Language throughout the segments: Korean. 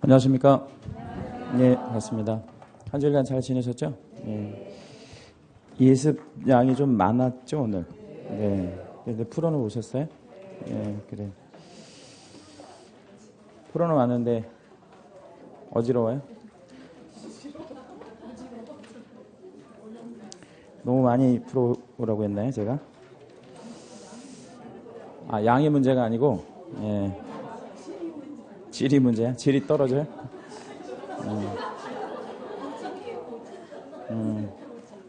안녕하십니까? 네, 반갑습니다. 한 주일간 잘 지내셨죠? 네. 예습 양이 좀 많았죠, 오늘? 네. 근데 프로는 오셨어요? 네, 그래. 프로는 왔는데 어지러워요? 너무 많이 프로 오라고 했나요, 제가? 아, 양이 문제가 아니고, 예. 질이 문제야? 질이 떨어져요?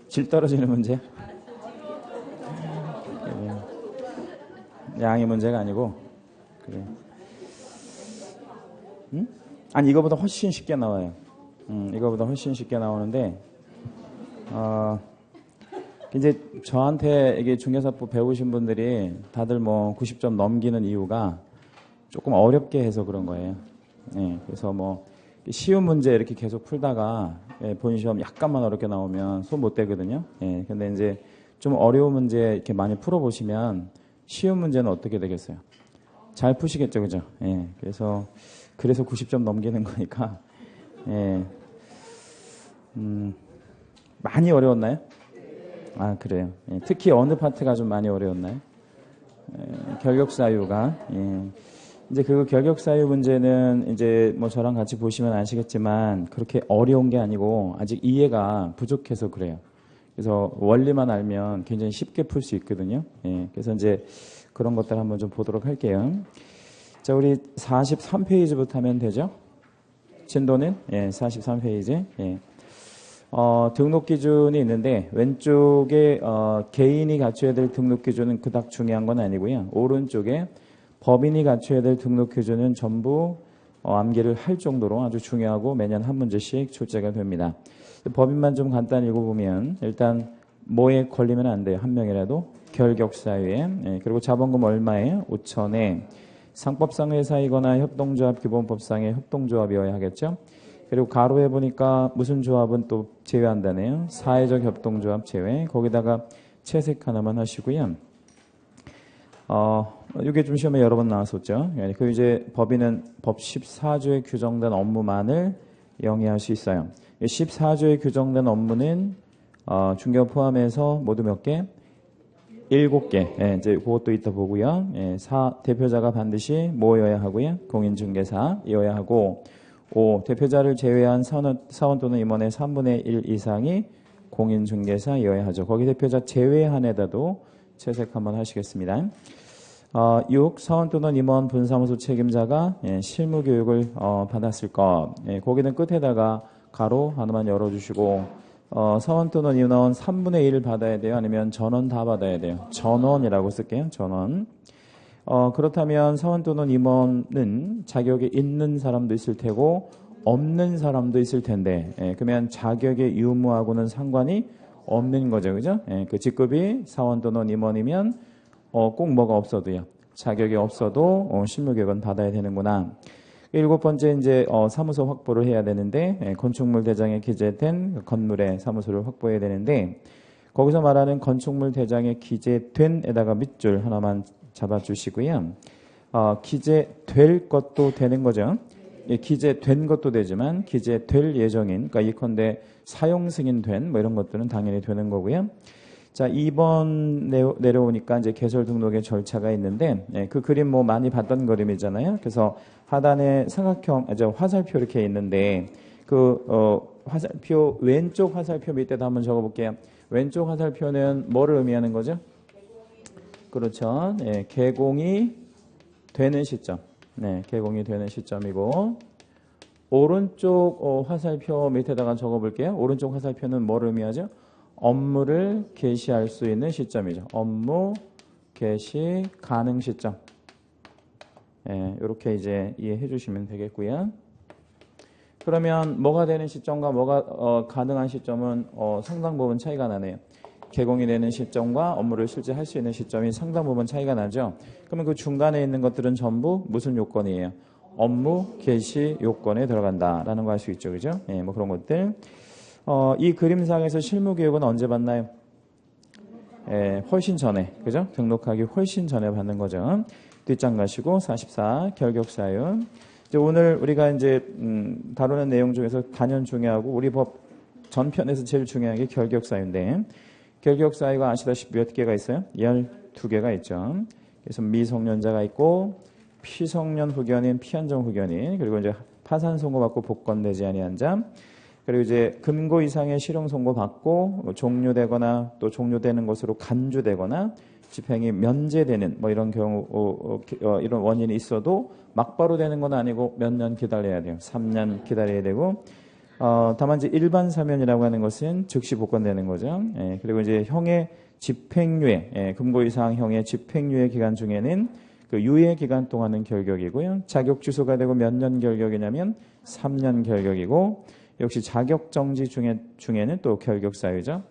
질 떨어지는 문제야? 양이 문제가 아니고, 그래. 아니, 이거보다 훨씬 쉽게 나와요. 이거보다 훨씬 쉽게 나오는데, 이제 저한테 이게 중개사법 배우신 분들이 다들 뭐 90점 넘기는 이유가 조금 어렵게 해서 그런 거예요. 예, 그래서 뭐 쉬운 문제 이렇게 계속 풀다가 본 시험 약간만 어렵게 나오면 손 못 대거든요. 예, 근데 이제 좀 어려운 문제 이렇게 많이 풀어보시면 쉬운 문제는 어떻게 되겠어요? 잘 푸시겠죠, 그죠? 예, 그래서 90점 넘기는 거니까, 예, 많이 어려웠나요? 아, 그래요. 예, 특히 어느 파트가 좀 많이 어려웠나요? 결격사유가. 예. 이제 그 결격사유 문제는 이제 뭐 저랑 같이 보시면 아시겠지만 그렇게 어려운 게 아니고 아직 이해가 부족해서 그래요. 그래서 원리만 알면 굉장히 쉽게 풀 수 있거든요. 예. 그래서 이제 그런 것들 한번 좀 보도록 할게요. 자, 우리 43페이지부터 하면 되죠? 진도는? 예, 43페이지. 예. 등록 기준이 있는데 왼쪽에 개인이 갖춰야 될 등록 기준은 그닥 중요한 건 아니고요. 오른쪽에 법인이 갖춰야 될 등록 기준은 전부 암기를 할 정도로 아주 중요하고 매년 한 문제씩 출제가 됩니다. 법인만 좀 간단히 읽어보면 일단 뭐에 걸리면 안 돼요. 한 명이라도 결격사유에. 예, 그리고 자본금 얼마에? 5천에. 상법상 회사이거나 협동조합 기본법상의 협동조합이어야 하겠죠. 그리고 가로에 보니까 무슨 조합은 또 제외한다네요. 사회적 협동조합 제외. 거기다가 채색 하나만 하시고요. 이게 좀 시험에 여러 번 나왔었죠. 그 이제 법인은 법 14조에 규정된 업무만을 영위할 수 있어요. 14조에 규정된 업무는 중개업 포함해서 모두 몇 개? 7개. 예, 이제 그것도 이따 보고요. 예, 대표자가 반드시 뭐여야 하고요? 공인중개사여야 하고 5. 대표자를 제외한 사원 또는 임원의 3분의 1 이상이 공인중개사여야 하죠. 거기 대표자 제외한에다도 채색 한번 하시겠습니다. 6. 사원 또는 임원 분사무소 책임자가 실무교육을 받았을 것. 거기는 끝에다가 가로 하나만 열어주시고 사원 또는 임원 3분의 1을 받아야 돼요? 아니면 전원 다 받아야 돼요? 전원이라고 쓸게요. 전원. 그렇다면 사원 또는 임원은 자격이 있는 사람도 있을 테고 없는 사람도 있을 텐데 그러면 자격의 유무하고는 상관이 없는 거죠. 그죠? 그 직급이 사원 또는 임원이면 꼭 뭐가 없어도요. 자격이 없어도 실무교육은 받아야 되는구나. 7번째 이제 사무소 확보를 해야 되는데 건축물 대장에 기재된 건물의 사무소를 확보해야 되는데 거기서 말하는 건축물 대장에 기재된 에다가 밑줄 하나만 잡아주시고요. 기재될 것도 되는 거죠. 예, 기재된 것도 되지만 기재될 예정인, 그러니까 예컨대 사용 승인된 뭐 이런 것들은 당연히 되는 거고요. 자, 2번 내려오니까 이제 개설 등록의 절차가 있는데 그 그림 뭐 많이 봤던 그림이잖아요. 그래서 하단에 삼각형, 화살표 이렇게 있는데 그 화살표 왼쪽 화살표 밑에도 한번 적어볼게요. 왼쪽 화살표는 뭐를 의미하는 거죠? 그렇죠. 네, 개공이 되는 시점. 네, 개공이 되는 시점이고 오른쪽 화살표 밑에다가 적어볼게요. 오른쪽 화살표는 뭐를 의미하죠? 업무를 개시할 수 있는 시점이죠. 업무 개시 가능 시점. 네, 이렇게 이제 이해해 주시면 되겠고요. 그러면 뭐가 되는 시점과 뭐가 가능한 시점은 상당 부분 차이가 나네요. 개공이 되는 시점과 업무를 실제 할 수 있는 시점이 상당 부분 차이가 나죠. 그러면 그 중간에 있는 것들은 전부 무슨 요건이에요? 업무 개시 요건에 들어간다라는 거 알 수 있죠. 그죠? 예, 뭐 그런 것들. 이 그림상에서 실무교육은 언제 받나요? 예, 훨씬 전에. 그죠? 등록하기 훨씬 전에 받는 거죠. 뒷장 가시고 44 결격사유. 이제 오늘 우리가 이제 다루는 내용 중에서 단연 중요하고 우리 법 전편에서 제일 중요한 게 결격사유인데 결격사유가 아시다시피 몇 개가 있어요? 12개가 있죠. 그래서 미성년자가 있고 피성년 후견인, 피한정 후견인, 그리고 이제 파산 선고받고 복권되지 아니한 자, 그리고 이제 금고 이상의 실형 선고받고 종료되거나 또 종료되는 것으로 간주되거나 집행이 면제되는 뭐 이런 경우 이런 원인이 있어도 막바로 되는 건 아니고 몇 년 기다려야 돼요. 3년 기다려야 되고 다만 이제 일반 사면이라고 하는 것은 즉시 복권되는 거죠. 예, 그리고 이제 형의 집행유예, 예, 금고 이상 형의 집행유예 기간 중에는 그 유예 기간 동안은 결격이고요. 자격 취소가 되고 몇 년 결격이냐면 3년 결격이고 역시 자격 정지 중에는 또 결격 사유죠.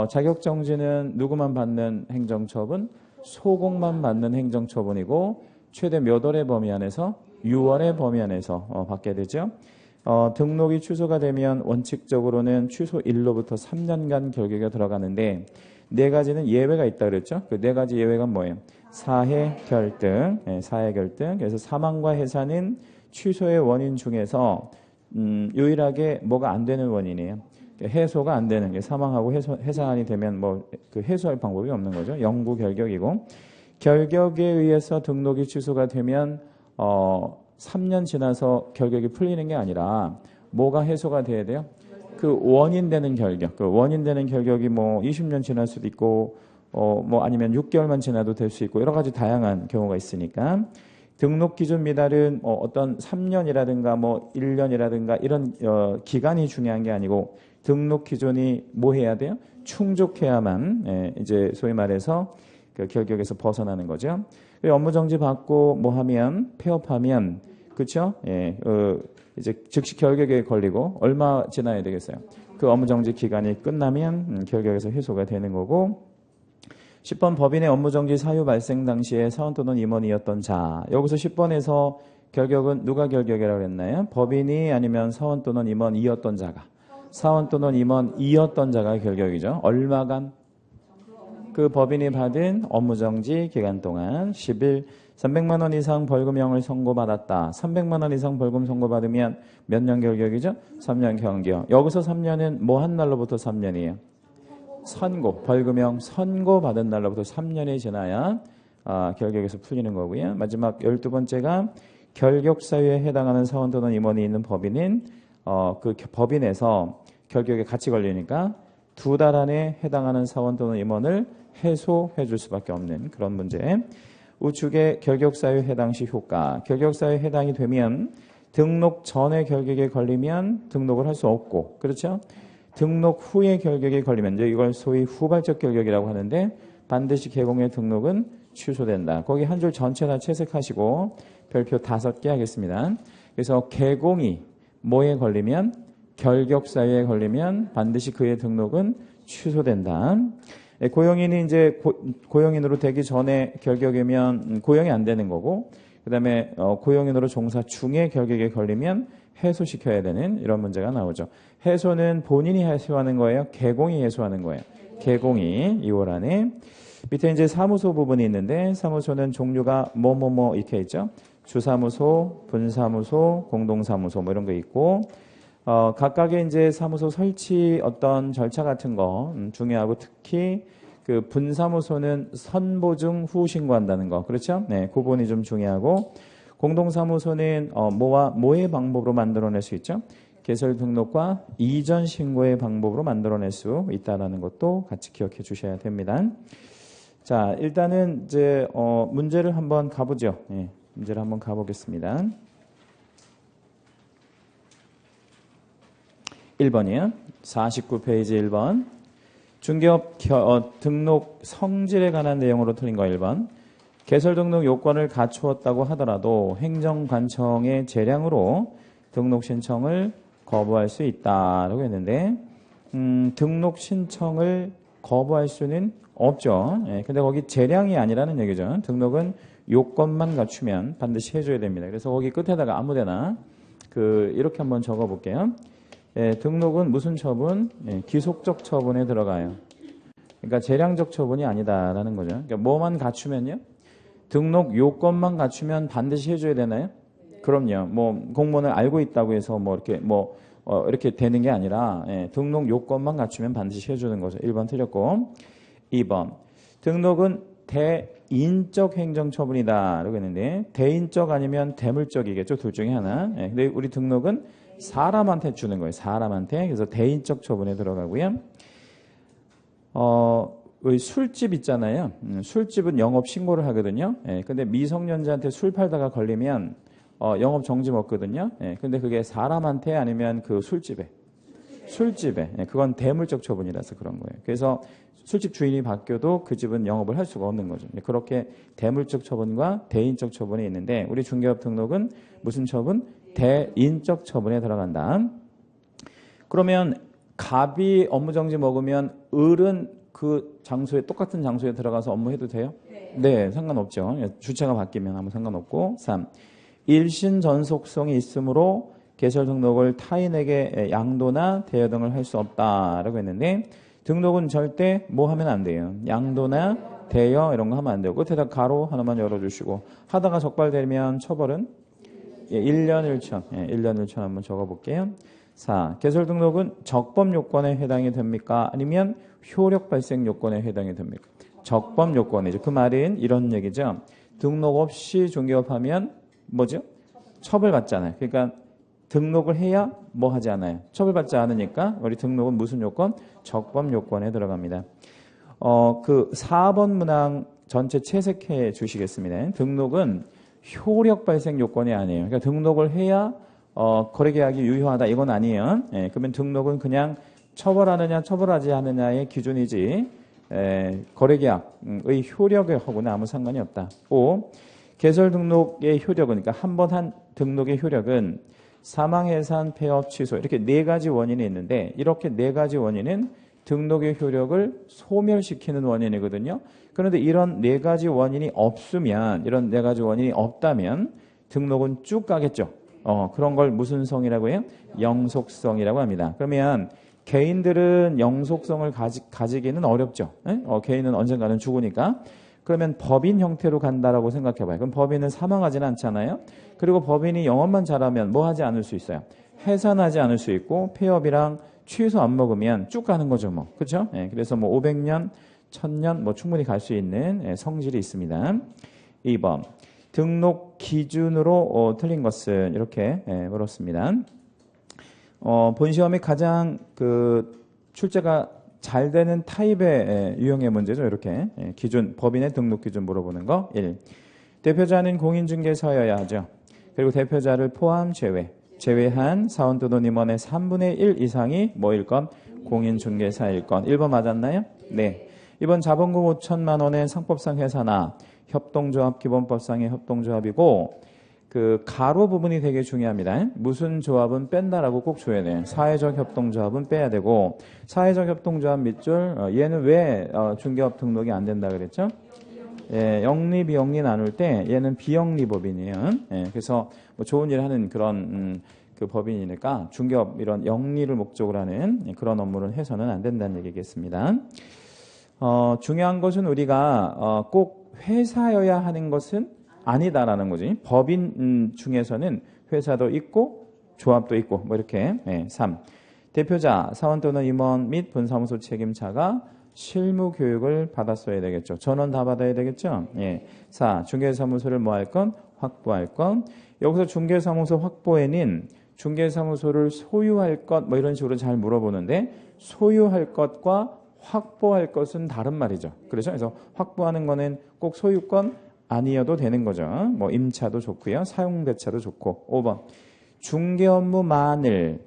자격 정지는 누구만 받는 행정처분? 소공만 받는 행정처분이고 최대 몇 월의 범위 안에서 6월의 범위 안에서 받게 되죠. 등록이 취소가 되면 원칙적으로는 취소일로부터 3년간 결격이 들어가는데 네 가지는 예외가 있다 그랬죠. 그 네 가지 예외가 뭐예요? 사해 결등, 사해 결등. 그래서 사망과 해산은 취소의 원인 중에서 유일하게 뭐가 안 되는 원인이에요. 해소가 안 되는 게 사망하고 해산이 되면 뭐 그 해소할 방법이 없는 거죠. 영구 결격이고 결격에 의해서 등록이 취소가 되면 3년 지나서 결격이 풀리는 게 아니라 뭐가 해소가 돼야 돼요? 그 원인 되는 결격. 그 원인 되는 결격이 뭐 20년 지날 수도 있고 뭐 아니면 6개월만 지나도 될 수 있고 여러 가지 다양한 경우가 있으니까 등록 기준 미달은 어떤 3년이라든가 뭐 1년이라든가 이런 기간이 중요한 게 아니고 등록 기준이 뭐 해야 돼요? 충족해야만 이제 소위 말해서 그 결격에서 벗어나는 거죠. 업무 정지 받고 뭐 하면 폐업하면 그렇죠? 예, 이제 즉시 결격에 걸리고 얼마 지나야 되겠어요? 그 업무 정지 기간이 끝나면 결격에서 해소가 되는 거고 10번 법인의 업무 정지 사유 발생 당시에 사원 또는 임원이었던 자. 여기서 10번에서 결격은 누가 결격이라고 했나요? 법인이 아니면 사원 또는 임원이었던 자가. 사원 또는 임원이었던 자가 결격이죠. 얼마간? 그 법인이 받은 업무 정지 기간 동안 10일 300만 원 이상 벌금형을 선고받았다. 300만 원 이상 벌금 선고받으면 몇 년 결격이죠? 3년 경격. 여기서 3년은 뭐 한 날로부터 3년이에요? 선고, 벌금형 선고받은 날로부터 3년이 지나야 결격에서 풀리는 거고요. 마지막 12번째가 결격 사유에 해당하는 사원 또는 임원이 있는 법인은 그 법인에서 결격에 같이 걸리니까 2달 안에 해당하는 사원 또는 임원을 해소해 줄 수밖에 없는 그런 문제. 우측의 결격 사유 해당 시 효과. 결격 사유에 해당이 되면 등록 전에 결격에 걸리면 등록을 할 수 없고, 그렇죠? 등록 후에 결격에 걸리면 이제 이걸 소위 후발적 결격이라고 하는데 반드시 개공의 등록은 취소된다. 거기 한 줄 전체 다 채색하시고 별표 5개 하겠습니다. 그래서 개공이 뭐에 걸리면 결격 사유에 걸리면 반드시 그의 등록은 취소된다. 고용인이 이제 고용인으로 되기 전에 결격이면 고용이 안 되는 거고, 그 다음에 고용인으로 종사 중에 결격에 걸리면 해소시켜야 되는 이런 문제가 나오죠. 해소는 본인이 해소하는 거예요? 개공이 해소하는 거예요? 개공이 2월 안에. 밑에 이제 사무소 부분이 있는데 사무소는 종류가 뭐뭐뭐 이렇게 있죠. 주사무소, 분사무소, 공동사무소 뭐 이런 거 있고 각각의 이제 사무소 설치 어떤 절차 같은 거 중요하고 특히 그 분사무소는 선보 중 후 신고한다는 거. 그렇죠? 네, 그 부분이 좀 중요하고 공동사무소는 뭐와 뭐의 방법으로 만들어낼 수 있죠? 개설 등록과 이전 신고의 방법으로 만들어낼 수 있다는 것도 같이 기억해 주셔야 됩니다. 자, 일단은 이제 문제를 한번 가보죠. 네, 문제를 한번 가보겠습니다. 1번이에요. 49페이지 1번. 중개업 등록 성질에 관한 내용으로 틀린 거 1번. 개설 등록 요건을 갖추었다고 하더라도 행정관청의 재량으로 등록 신청을 거부할 수 있다라고 했는데 등록 신청을 거부할 수는 없죠. 예, 근데 거기 재량이 아니라는 얘기죠. 등록은 요건만 갖추면 반드시 해줘야 됩니다. 그래서 거기 끝에다가 아무데나 이렇게 한번 적어볼게요. 예, 등록은 무슨 처분? 예, 기속적 처분에 들어가요. 그러니까 재량적 처분이 아니다라는 거죠. 그러니까 뭐만 갖추면요? 등록 요건만 갖추면 반드시 해줘야 되나요? 그럼요. 뭐 공무원을 알고 있다고 해서 뭐 이렇게 이렇게 되는 게 아니라 등록 요건만 갖추면 반드시 해주는 거죠. 1번 틀렸고 2번 등록은 대인적 행정처분이다 라고 했는데 대인적 아니면 대물적이겠죠. 둘 중에 하나. 근데 우리 등록은 사람한테 주는 거예요. 사람한테. 그래서 대인적 처분에 들어가고요. 우리 술집 있잖아요. 술집은 영업 신고를 하거든요. 근데 미성년자한테 술 팔다가 걸리면 영업 정지 먹거든요. 근데 그게 사람한테 아니면 그 술집에 그건 대물적 처분이라서 그런 거예요. 그래서 술집 주인이 바뀌어도 그 집은 영업을 할 수가 없는 거죠. 그렇게 대물적 처분과 대인적 처분이 있는데 우리 중개업 등록은 무슨 처분? 대인적 처분에 들어간다. 그러면 갑이 업무정지 먹으면 을은 그 장소에 똑같은 장소에 들어가서 업무해도 돼요? 네, 상관없죠. 주체가 바뀌면 아무 상관없고 3. 일신 전속성이 있으므로 개설 등록을 타인에게 양도나 대여 등을 할 수 없다라고 했는데 등록은 절대 뭐 하면 안 돼요. 양도나 대여 이런 거 하면 안 되고 끝에다 가로 하나만 열어주시고 하다가 적발되면 처벌은 1년 1천 1년 1천 한번 적어볼게요. 4. 개설 등록은 적법 요건에 해당이 됩니까? 아니면 효력 발생 요건에 해당이 됩니까? 적법 요건이죠. 그 말은 이런 얘기죠. 등록 없이 중개업하면 뭐죠? 처벌받잖아요. 그러니까 등록을 해야 뭐 하지 않아요. 처벌받지 않으니까 우리 등록은 무슨 요건? 적법 요건에 들어갑니다. 그 4번 문항 전체 채색해 주시겠습니다. 등록은 효력 발생 요건이 아니에요. 그러니까 등록을 해야 거래계약이 유효하다 이건 아니에요. 그러면 등록은 그냥 처벌하느냐 처벌하지 않느냐의 기준이지 거래계약의 효력하고는 아무 상관이 없다. 5. 개설 등록의 효력은 그러니까 한 번 한 등록의 효력은 사망, 해산, 폐업, 취소 이렇게 네 가지 원인이 있는데 이렇게 네 가지 원인은 등록의 효력을 소멸시키는 원인이거든요. 그런데 이런 네 가지 원인이 없으면 이런 네 가지 원인이 없다면 등록은 쭉 가겠죠. 그런 걸 무슨 성이라고 해요? 영속성이라고 합니다. 그러면 개인들은 영속성을 가지기는 어렵죠. 개인은 언젠가는 죽으니까. 그러면 법인 형태로 간다라고 생각해봐요. 그럼 법인은 사망하지는 않잖아요. 그리고 법인이 영업만 잘하면 뭐 하지 않을 수 있어요? 해산하지 않을 수 있고 폐업이랑 취소 안 먹으면 쭉 가는 거죠. 뭐 그렇죠? 그래서 뭐 500년, 1000년 뭐 충분히 갈 수 있는 성질이 있습니다. 2번 등록 기준으로 틀린 것은 이렇게 물었습니다. 본 시험에 가장 그 출제가 잘 되는 타입의 유형의 문제죠. 이렇게 기준, 법인의 등록 기준 물어보는 거. 1. 대표자는 공인중개사여야 하죠. 그리고 대표자를 포함 제외한 사원 또는 임원의 3분의 1 이상이 뭐일 건? 공인중개사일 건. 1번 맞았나요? 네. 2번 자본금 5천만 원의 상법상 회사나 협동조합 기본법상의 협동조합이고 그 가로 부분이 되게 중요합니다. 무슨 조합은 뺀다라고 꼭 줘야 돼요. 사회적 협동조합은 빼야 되고 사회적 협동조합 밑줄 얘는 왜 중개업 등록이 안 된다 그랬죠? 영리 비영리 나눌 때 얘는 비영리 법인이에요. 그래서 뭐 좋은 일 하는 그런 그 법인이니까 중개업 이런 영리를 목적으로 하는 그런 업무를 해서는 안 된다는 얘기겠습니다. 중요한 것은 우리가 꼭 회사여야 하는 것은 아니다라는 거지. 법인 중에서는 회사도 있고 조합도 있고 뭐 이렇게. 3. 대표자, 사원 또는 임원 및 본사무소 책임자가 실무 교육을 받았어야 되겠죠. 전원 다 받아야 되겠죠. 4. 중개사무소를 뭐 할 건? 확보할 건. 여기서 중개사무소 확보에는 중개사무소를 소유할 것 뭐 이런 식으로 잘 물어보는데 소유할 것과 확보할 것은 다른 말이죠. 그렇죠? 그래서 확보하는 거는 꼭 소유권 아니어도 되는 거죠. 뭐 임차도 좋고요. 사용대차도 좋고. 5번. 중개업무만을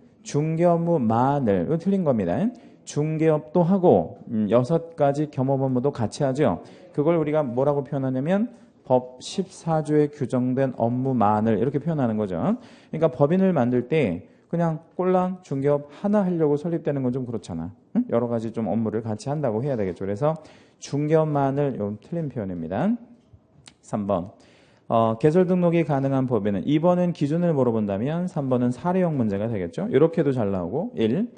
이거 틀린 겁니다. 중개업도 하고 6가지 겸업 업무도 같이 하죠. 그걸 우리가 뭐라고 표현하냐면 법 14조에 규정된 업무만을 이렇게 표현하는 거죠. 그러니까 법인을 만들 때 그냥 꼴랑 중개업 하나 하려고 설립되는 건 좀 그렇잖아. 여러 가지 좀 업무를 같이 한다고 해야 되겠죠. 그래서 중개업만을 좀 틀린 표현입니다. 3번. 개설 등록이 가능한 법인은 2번은 기준을 물어본다면 3번은 사례형 문제가 되겠죠. 이렇게도 잘 나오고 1.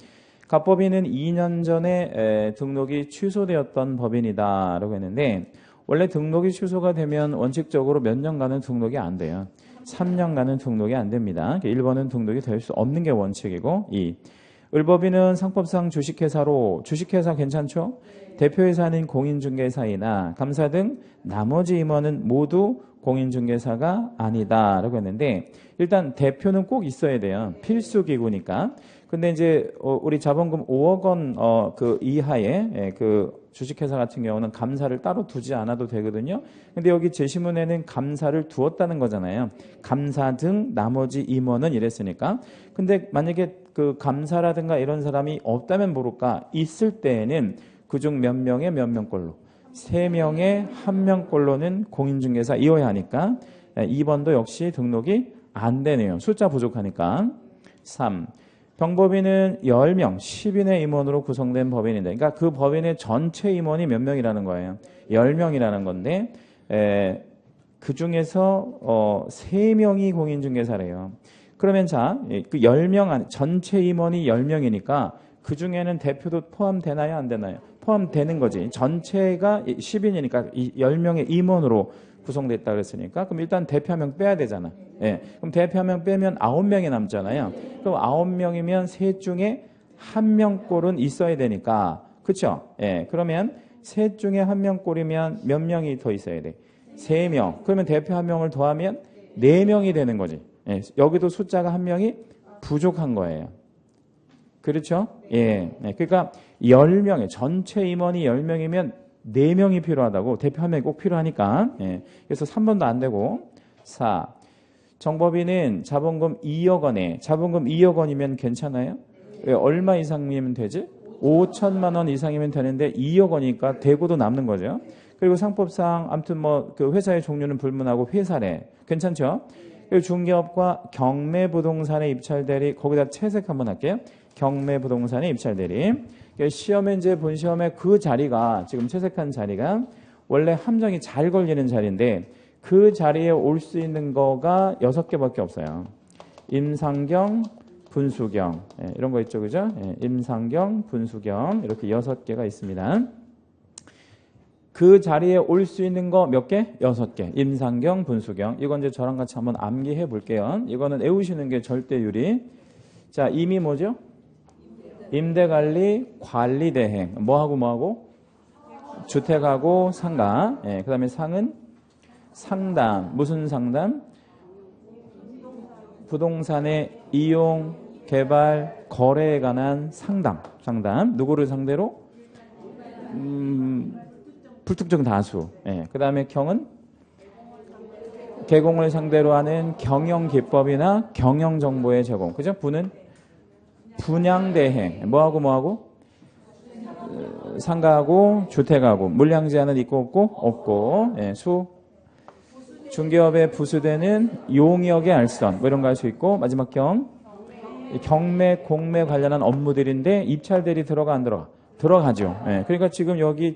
갑법인은 2년 전에 등록이 취소되었던 법인이다 라고 했는데 원래 등록이 취소가 되면 원칙적으로 몇 년간은 등록이 안 돼요. 3년간은 등록이 안 됩니다. 1번은 등록이 될 수 없는 게 원칙이고 2. 을법인은 상법상 주식회사로 주식회사 괜찮죠? 대표이사는 공인중개사이나 감사 등 나머지 임원은 모두 공인중개사가 아니다라고 했는데 일단 대표는 꼭 있어야 돼요. 필수기구니까. 근데 이제 우리 자본금 5억 원 그 이하의 그 주식회사 같은 경우는 감사를 따로 두지 않아도 되거든요. 근데 여기 제시문에는 감사를 두었다는 거잖아요. 감사 등 나머지 임원은 이랬으니까. 근데 만약에 그 감사라든가 이런 사람이 없다면 모를까 있을 때에는 그중 몇 명의 몇 명꼴로 3명의 1명꼴로는 공인중개사 이어야 하니까 2번도 역시 등록이 안 되네요. 숫자 부족하니까. 3. 병법인은 10명, 10인의 임원으로 구성된 법인인데 그러니까 그 법인의 전체 임원이 몇 명이라는 거예요. 10명이라는 건데 그 중에서 3명이 공인중개사래요. 그러면 자, 그 10명 안 전체 임원이 10명이니까 그 중에는 대표도 포함되나요? 안 되나요? 포함되는 거지. 전체가 10인이니까 10명의 임원으로 구성됐다 그랬으니까 그럼 일단 대표 1명 빼야 되잖아. 예. 그럼 대표 1명 빼면 9명이 남잖아요. 그럼 9명이면 셋 중에 1명꼴은 있어야 되니까. 그렇죠? 예. 그러면 셋 중에 1명꼴이면 몇 명이 더 있어야 돼? 3명. 그러면 대표 1명을 더하면 4명이 되는 거지. 예. 여기도 숫자가 1명이 부족한 거예요. 그렇죠? 예. 네. 그러니까 10명의 전체 임원이 10명이면 4명이 필요하다고. 대표 1명이 꼭 필요하니까. 예. 그래서 3번도 안 되고. 4. 정법인은 자본금 2억 원에 자본금 2억 원이면 괜찮아요? 예. 얼마 이상이면 되지? 5천만 원 이상이면 되는데 2억 원이니까 대고도 남는 거죠. 그리고 상법상 아무튼 뭐 그 회사의 종류는 불문하고 회사래. 괜찮죠? 그리고 중개업과 경매부동산에 입찰대리 거기다 채색 한번 할게요. 경매부동산에 입찰대리. 시험에 이제 본 시험에 그 자리가 지금 채색한 자리가 원래 함정이 잘 걸리는 자리인데 그 자리에 올 수 있는 거가 6개밖에 없어요. 임상경, 분수경 이런 거 있죠, 그죠? 임상경, 분수경 이렇게 6개가 있습니다. 그 자리에 올 수 있는 거 몇 개? 6개. 임상경, 분수경. 이건 이제 저랑 같이 한번 암기해 볼게요. 이거는 외우시는 게 절대 유리. 자, 임이 뭐죠? 임대관리, 관리대행. 뭐하고? 주택하고 상가. 그 다음에 상은 상담. 무슨 상담? 부동산의 이용, 개발, 거래에 관한 상담. 누구를 상대로? 불특정 다수. 그 다음에 경은? 개공을 상대로 하는 경영기법이나 경영정보의 제공. 그죠? 부는? 분양대행. 뭐하고? 상가하고 주택하고. 물량 제한은 있고 없고. 수. 중개업의 부수되는 용역의 알선. 뭐 이런 거 할 수 있고. 마지막 경매, 공매 관련한 업무들인데 입찰대리 들어가 안 들어가? 들어가죠. 그러니까 지금 여기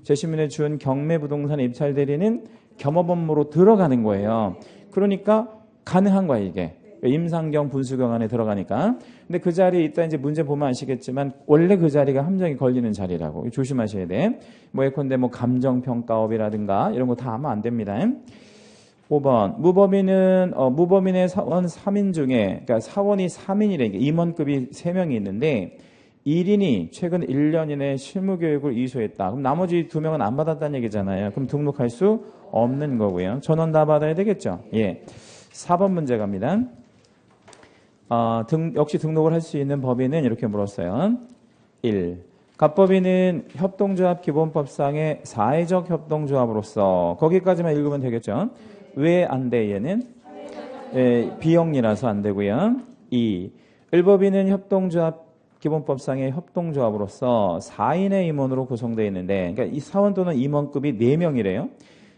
제시문에 준 경매부동산 입찰대리는 겸업 업무로 들어가는 거예요. 그러니까 가능한 거야, 이게. 임상경, 분수경 안에 들어가니까. 근데 그 자리에 있다 이제 문제 보면 아시겠지만 원래 그 자리가 함정이 걸리는 자리라고. 조심하셔야 돼. 뭐 예컨대 뭐 감정평가업이라든가 이런 거 다 하면 안 됩니다. 5번. 무법인의 사원 3인 중에, 그러니까 사원이 3인이래. 임원급이 3명이 있는데 1인이 최근 1년 이내 실무교육을 이수했다. 그럼 나머지 2명은 안 받았다는 얘기잖아요. 그럼 등록할 수 없는 거고요. 전원 다 받아야 되겠죠? 예. 4번 문제 갑니다. 역시 등록을 할 수 있는 법인은 이렇게 물었어요. 1. 갑법인은 협동조합 기본법상의 사회적 협동조합으로서 거기까지만 읽으면 되겠죠? 왜 안 돼, 얘는? 비영리라서 안 되고요. 2. 을법인은 협동조합 기본법상의 협동조합으로서 4인의 임원으로 구성되어 있는데, 그러니까 이 사원 또는 임원급이 4명이래요.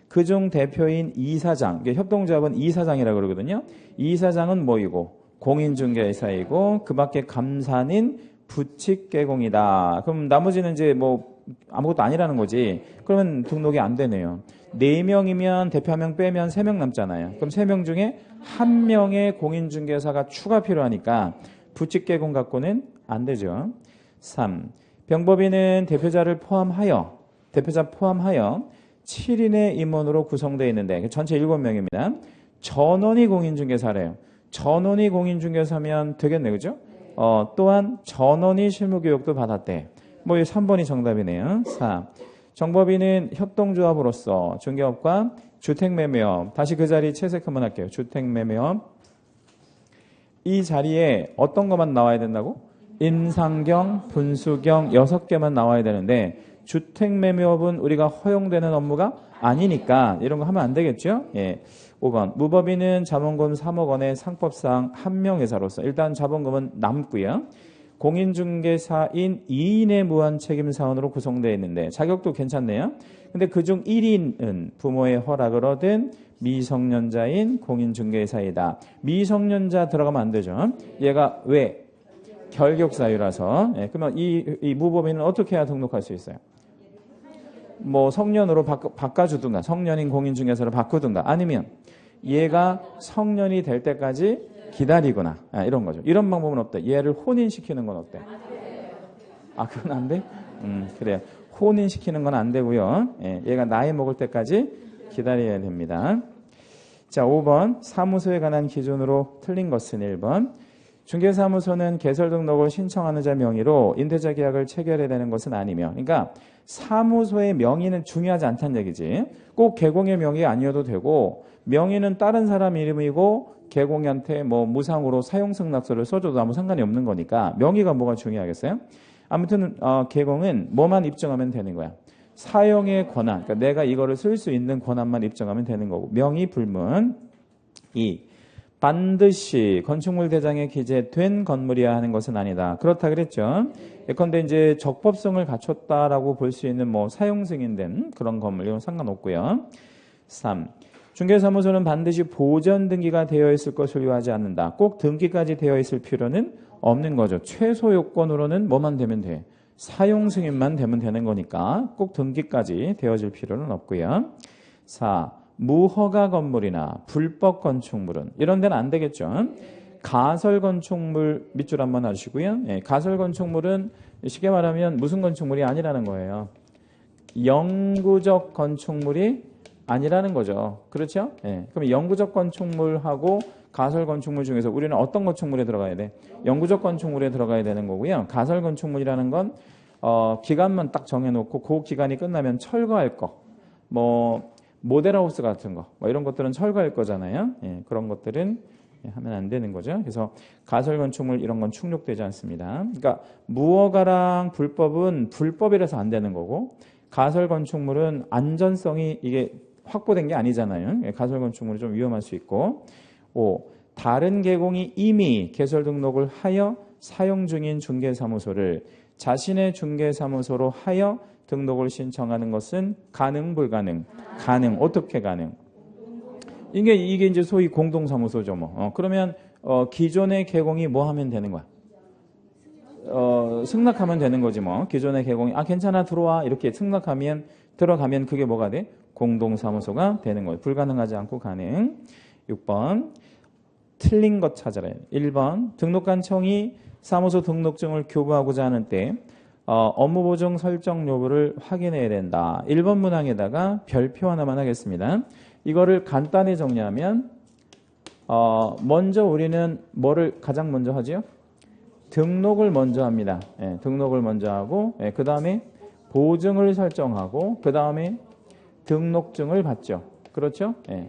그중 대표인 이사장, 협동조합은 이사장이라고 그러거든요. 이사장은 뭐이고? 공인중개사이고, 그 밖에 감사는 부칙개공이다. 그럼 나머지는 이제 뭐 아무것도 아니라는 거지. 그러면 등록이 안 되네요. 4명이면 대표 1명 빼면 3명 남잖아요. 그럼 3명 중에 1명의 공인중개사가 추가 필요하니까 부칙개공 갖고는 안 되죠. 3. 병법인은 대표자 포함하여 7인의 임원으로 구성되어 있는데 전체 7명입니다. 전원이 공인중개사래요. 전원이 공인중개사면 되겠네, 그죠? 또한 전원이 실무교육도 받았대. 뭐, 이 3번이 정답이네요. 4. 정법인은 협동조합으로서 중개업과 주택매매업, 다시 그 자리 채색 한번 할게요. 주택매매업. 이 자리에 어떤 것만 나와야 된다고? 임상경, 분수경 6개만 나와야 되는데 주택매매업은 우리가 허용되는 업무가 아니니까 이런 거 하면 안 되겠죠? 예. 5번. 무법인은 자본금 3억 원의 상법상 한 명 회사로서 일단 자본금은 남고요. 공인중개사인 2인의 무한책임사원으로 구성되어 있는데 자격도 괜찮네요. 근데 그중 1인은 부모의 허락을 얻은 미성년자인 공인중개사이다. 미성년자 들어가면 안 되죠. 얘가 왜? 결격사유라서. 예, 그러면 이 무법인은 어떻게 해야 등록할 수 있어요? 뭐 성년으로 바꿔주든가 성년인 공인중개사로 바꾸든가 아니면 얘가 성년이 될 때까지 기다리거나 이런 거죠. 이런 방법은 없다. 얘를 혼인시키는 건 어때? 아, 그건 안 돼? 그래요. 혼인시키는 건 안 되고요. 예, 얘가 나이 먹을 때까지 기다려야 됩니다. 자, 5번. 사무소에 관한 기준으로 틀린 것은 1번. 중개사무소는 개설 등록을 신청하는 자 명의로 임대차 계약을 체결해야 되는 것은 아니며, 그러니까 사무소의 명의는 중요하지 않다는 얘기지. 꼭 개공의 명의가 아니어도 되고 명의는 다른 사람 이름이고 개공한테 뭐 무상으로 사용승낙서를 써줘도 아무 상관이 없는 거니까 명의가 뭐가 중요하겠어요? 아무튼 개공은 뭐만 입증하면 되는 거야. 사용의 권한, 그러니까 내가 이거를 쓸 수 있는 권한만 입증하면 되는 거고 명의 불문. 2. 반드시 건축물 대장에 기재된 건물이야 하는 것은 아니다. 그렇다 그랬죠. 예컨대 이제 적법성을 갖췄다라고 볼 수 있는 뭐 사용 승인된 그런 건물 이건 상관없고요. 3. 중개사무소는 반드시 보전 등기가 되어 있을 것을 요하지 않는다. 꼭 등기까지 되어 있을 필요는 없는 거죠. 최소 요건으로는 뭐만 되면 돼? 사용 승인만 되면 되는 거니까 꼭 등기까지 되어질 필요는 없고요. 4. 무허가 건물이나 불법 건축물은 이런 데는 안 되겠죠. 가설 건축물 밑줄 한번 하시고요. 예, 가설 건축물은 쉽게 말하면 무슨 건축물이 아니라는 거예요. 영구적 건축물이 아니라는 거죠. 그렇죠? 예, 그럼 영구적 건축물하고 가설 건축물 중에서 우리는 어떤 건축물에 들어가야 돼? 영구적 건축물에 들어가야 되는 거고요. 가설 건축물이라는 건 기간만 딱 정해놓고 그 기간이 끝나면 철거할 거, 뭐 모델하우스 같은 거, 뭐 이런 것들은 철거할 거잖아요. 예, 그런 것들은 하면 안 되는 거죠. 그래서 가설 건축물 이런 건 충족되지 않습니다. 그러니까 무허가랑 불법은 불법이라서 안 되는 거고 가설 건축물은 안전성이 이게 확보된 게 아니잖아요. 예, 가설 건축물이 좀 위험할 수 있고. 5. 다른 개공이 이미 개설 등록을 하여 사용 중인 중개사무소를 자신의 중개사무소로 하여 등록을 신청하는 것은 가능, 불가능? 가능. 어떻게 가능? 이게 이제 소위 공동사무소죠, 뭐. 그러면 기존의 개공이 뭐 하면 되는 거야? 승낙하면 되는 거지, 뭐. 기존의 개공이 괜찮아 들어와 이렇게 승낙하면 들어가면 그게 뭐가 돼? 공동사무소가 되는 거예요. 불가능하지 않고 가능. 6번. 틀린 것 찾아라. 1번. 등록관청이 사무소 등록증을 교부하고자 하는 때 업무 보증 설정 여부를 확인해야 된다. 1번 문항에다가 별표 하나만 하겠습니다. 이거를 간단히 정리하면 먼저 우리는 뭐를 가장 먼저 하죠? 등록을 먼저 합니다. 예, 등록을 먼저 하고 그 다음에 보증을 설정하고 그 다음에 등록증을 받죠. 그렇죠? 예.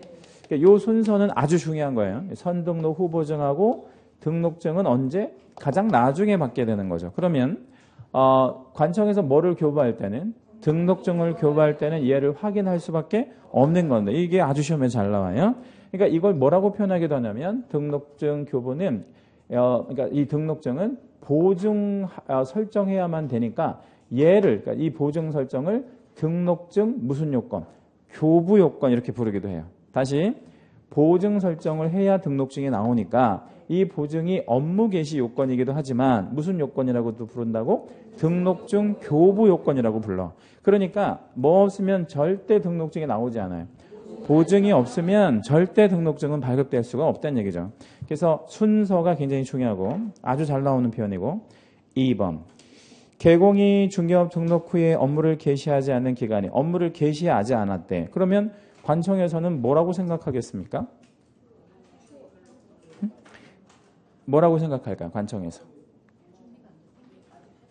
이 순서는 아주 중요한 거예요. 선등록 후 보증하고 등록증은 언제? 가장 나중에 받게 되는 거죠. 그러면 관청에서 뭐를 교부할 때는 등록증을 교부할 때는 얘를 확인할 수밖에 없는 건데 이게 아주 시험에 잘 나와요. 그러니까 이걸 뭐라고 표현하기도 하냐면 등록증 교부는 그러니까 이 등록증은 보증 설정해야만 되니까 얘를 그러니까 이 보증 설정을 등록증 무슨 요건? 교부 요건 이렇게 부르기도 해요. 다시 보증 설정을 해야 등록증이 나오니까 이 보증이 업무 개시 요건이기도 하지만 무슨 요건이라고도 부른다고? 등록증 교부 요건이라고 불러. 그러니까 뭐 없으면 절대 등록증이 나오지 않아요. 보증이 없으면 절대 등록증은 발급될 수가 없다는 얘기죠. 그래서 순서가 굉장히 중요하고 아주 잘 나오는 표현이고. 2번. 개공이 중개업 등록 후에 업무를 개시하지 않는 기간이 업무를 개시하지 않았대. 그러면 관청에서는 뭐라고 생각하겠습니까? 뭐라고 생각할까요? 관청에서.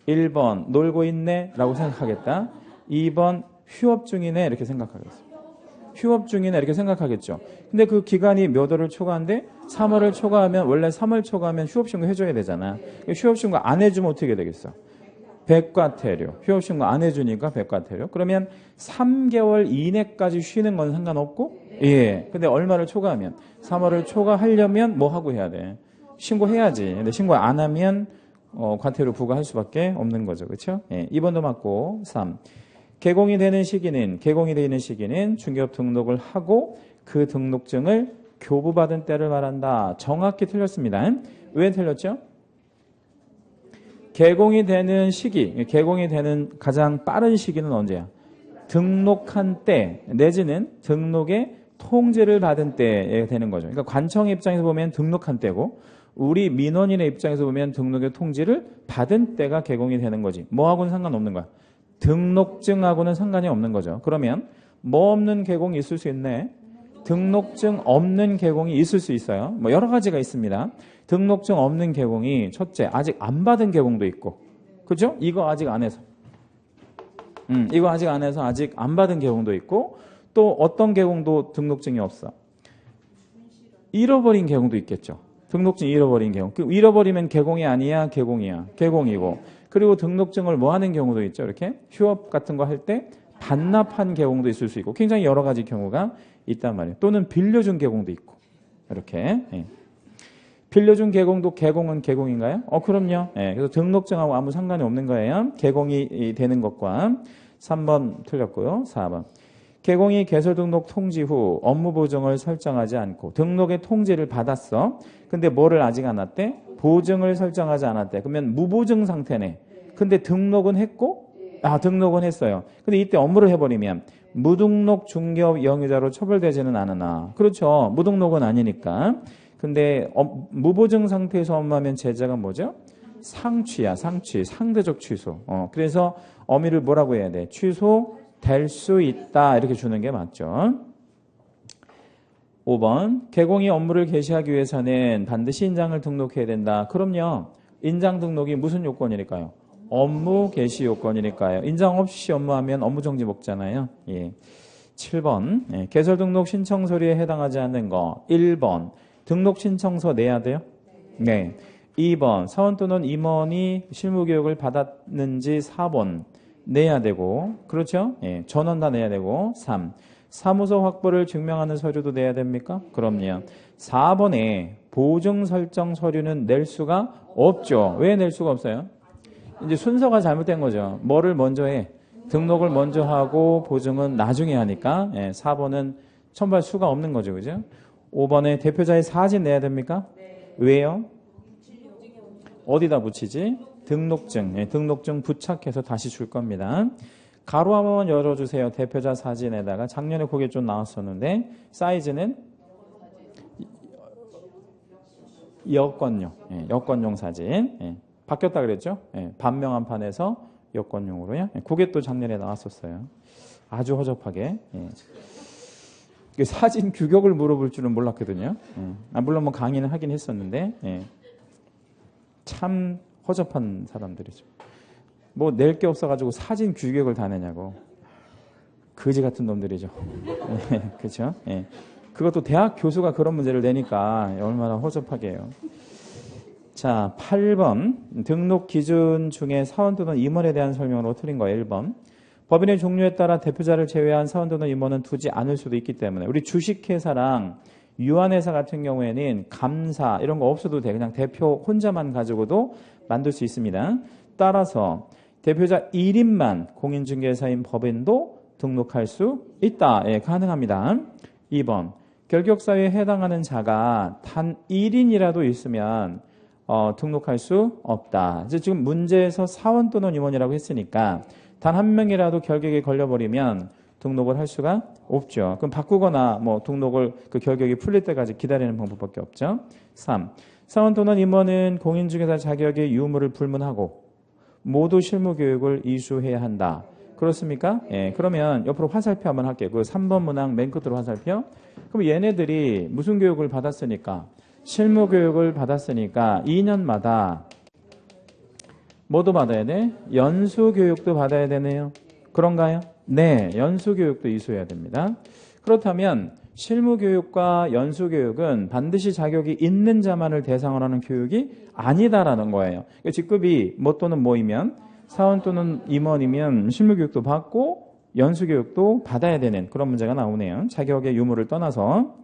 1번 놀고 있네 라고 생각하겠다. 2번 휴업 중이네 이렇게 생각하겠어요. 휴업 중이네 이렇게 생각하겠죠. 근데 그 기간이 몇 월을 초과한데 3월을 초과하면 원래 3월 초과하면 휴업 신고 해줘야 되잖아. 휴업 신고 안 해주면 어떻게 되겠어? 백과태료. 휴업 신고 안 해주니까 백과태료. 그러면 3개월 이내까지 쉬는 건 상관없고 예. 근데 얼마를 초과하면 3월을 초과하려면 뭐 하고 해야 돼? 신고해야지. 근데 신고 안 하면 과태료 부과할 수밖에 없는 거죠. 그렇죠? 예. 2번도 맞고 3. 개공이 되는 시기는 중개업 등록을 하고 그 등록증을 교부받은 때를 말한다. 정확히 틀렸습니다. 왜 틀렸죠? 개공이 되는 시기, 개공이 되는 가장 빠른 시기는 언제야? 등록한 때 내지는 등록의 통지를 받은 때에 되는 거죠. 그러니까 관청의 입장에서 보면 등록한 때고 우리 민원인의 입장에서 보면 등록의 통지를 받은 때가 개공이 되는 거지. 뭐하고는 상관없는 거야. 등록증하고는 상관이 없는 거죠. 그러면 뭐 없는 개공이 있을 수 있네? 등록증 없는 개공이 있을 수 있어요. 뭐 여러 가지가 있습니다. 등록증 없는 개공이 첫째, 아직 안 받은 개공도 있고. 그죠? 이거 아직 안 해서. 이거 아직 안 해서 아직 안 받은 개공도 있고 또 어떤 개공도 등록증이 없어. 잃어버린 개공도 있겠죠. 등록증 잃어버린 개공. 잃어버리면 개공이 아니야, 개공이야. 개공이고. 그리고 등록증을 뭐 하는 경우도 있죠. 이렇게 휴업 같은 거 할 때 반납한 개공도 있을 수 있고 굉장히 여러 가지 경우가 있단 말이에요. 또는 빌려준 개공도 있고. 이렇게. 예. 빌려준 개공도 개공은 개공인가요? 그럼요. 예. 그래서 등록증하고 아무 상관이 없는 거예요. 개공이 되는 것과 3번 틀렸고요. 4번. 개공이 개설 등록 통지 후 업무 보증을 설정하지 않고 등록의 통지를 받았어. 근데 뭐를 아직 안 왔대? 보증을 설정하지 않았대. 그러면 무보증 상태네. 근데 등록은 했고 등록은 했어요. 근데 이때 업무를 해버리면 무등록 중개업 영유자로 처벌되지는 않으나. 그렇죠. 무등록은 아니니까. 근데 무보증 상태에서 업무하면 제재가 뭐죠? 상취야. 상취. 상대적 취소. 그래서 어미를 뭐라고 해야 돼? 취소될 수 있다. 이렇게 주는 게 맞죠. 5번. 개공이 업무를 개시하기 위해서는 반드시 인장을 등록해야 된다. 그럼요. 인장 등록이 무슨 요건이니까요? 업무 개시 요건이니까요. 인장 없이 업무하면 업무정지 먹잖아요. 예. 7번. 예. 개설 등록 신청 서류에 해당하지 않는 거. 1번. 등록 신청서 내야 돼요? 네. 2번. 사원 또는 임원이 실무교육을 받았는지 4번. 내야 되고. 그렇죠? 예. 전원 다 내야 되고. 3. 사무소 확보를 증명하는 서류도 내야 됩니까? 그럼요. 4번에 보증 설정 서류는 낼 수가 없죠. 왜 낼 수가 없어요? 이제 순서가 잘못된 거죠. 뭐를 먼저 해? 등록을 먼저 하고 보증은 나중에 하니까 4번은 첨부할 수가 없는 거죠. 그죠? 5번에 대표자의 사진 내야 됩니까? 네. 왜요? 어디다 붙이지? 등록증. 등록증 부착해서 다시 줄 겁니다. 가로 한번 열어주세요. 대표자 사진에다가 작년에 그게 좀 나왔었는데 사이즈는 여권용. 여권용 사진. 바뀌었다 그랬죠? 반명한판에서 여권용으로요. 그게 또 작년에 나왔었어요. 아주 허접하게. 사진 규격을 물어볼 줄은 몰랐거든요. 물론 뭐 강의는 하긴 했었는데 참 허접한 사람들이죠. 뭐 낼 게 없어가지고 사진 규격을 다 내냐고. 거지 같은 놈들이죠. 그렇죠? 그것도 대학 교수가 그런 문제를 내니까 얼마나 허접하게 해요. 자, 8번. 등록 기준 중에 사원 또는 임원에 대한 설명으로 틀린 거예요. 1번. 법인의 종류에 따라 대표자를 제외한 사원 또는 임원은 두지 않을 수도 있기 때문에 우리 주식회사랑 유한회사 같은 경우에는 감사 이런 거 없어도 돼. 그냥 대표 혼자만 가지고도 만들 수 있습니다. 따라서 대표자 1인만 공인중개사인 법인도 등록할 수 있다. 가능합니다. 2번. 결격사유에 해당하는 자가 단 1인이라도 있으면 등록할 수 없다. 이제 지금 문제에서 사원 또는 임원이라고 했으니까 단 한 명이라도 결격에 걸려버리면 등록을 할 수가 없죠. 그럼 바꾸거나 뭐 등록을 그 결격이 풀릴 때까지 기다리는 방법밖에 없죠. 3. 사원 또는 임원은 공인중개사 자격의 유무를 불문하고 모두 실무교육을 이수해야 한다. 그렇습니까? 그러면 옆으로 화살표 한번 할게요. 그 3번 문항 맨 끝으로 화살표. 그럼 얘네들이 무슨 교육을 받았으니까 실무 교육을 받았으니까 2년마다 뭐도 받아야 돼? 연수 교육도 받아야 되네요. 그런가요? 네, 연수 교육도 이수해야 됩니다. 그렇다면 실무 교육과 연수 교육은 반드시 자격이 있는 자만을 대상으로 하는 교육이 아니다라는 거예요. 그러니까 직급이 뭐 또는 뭐이면 사원 또는 임원이면 실무 교육도 받고 연수 교육도 받아야 되는 그런 문제가 나오네요. 자격의 유무를 떠나서.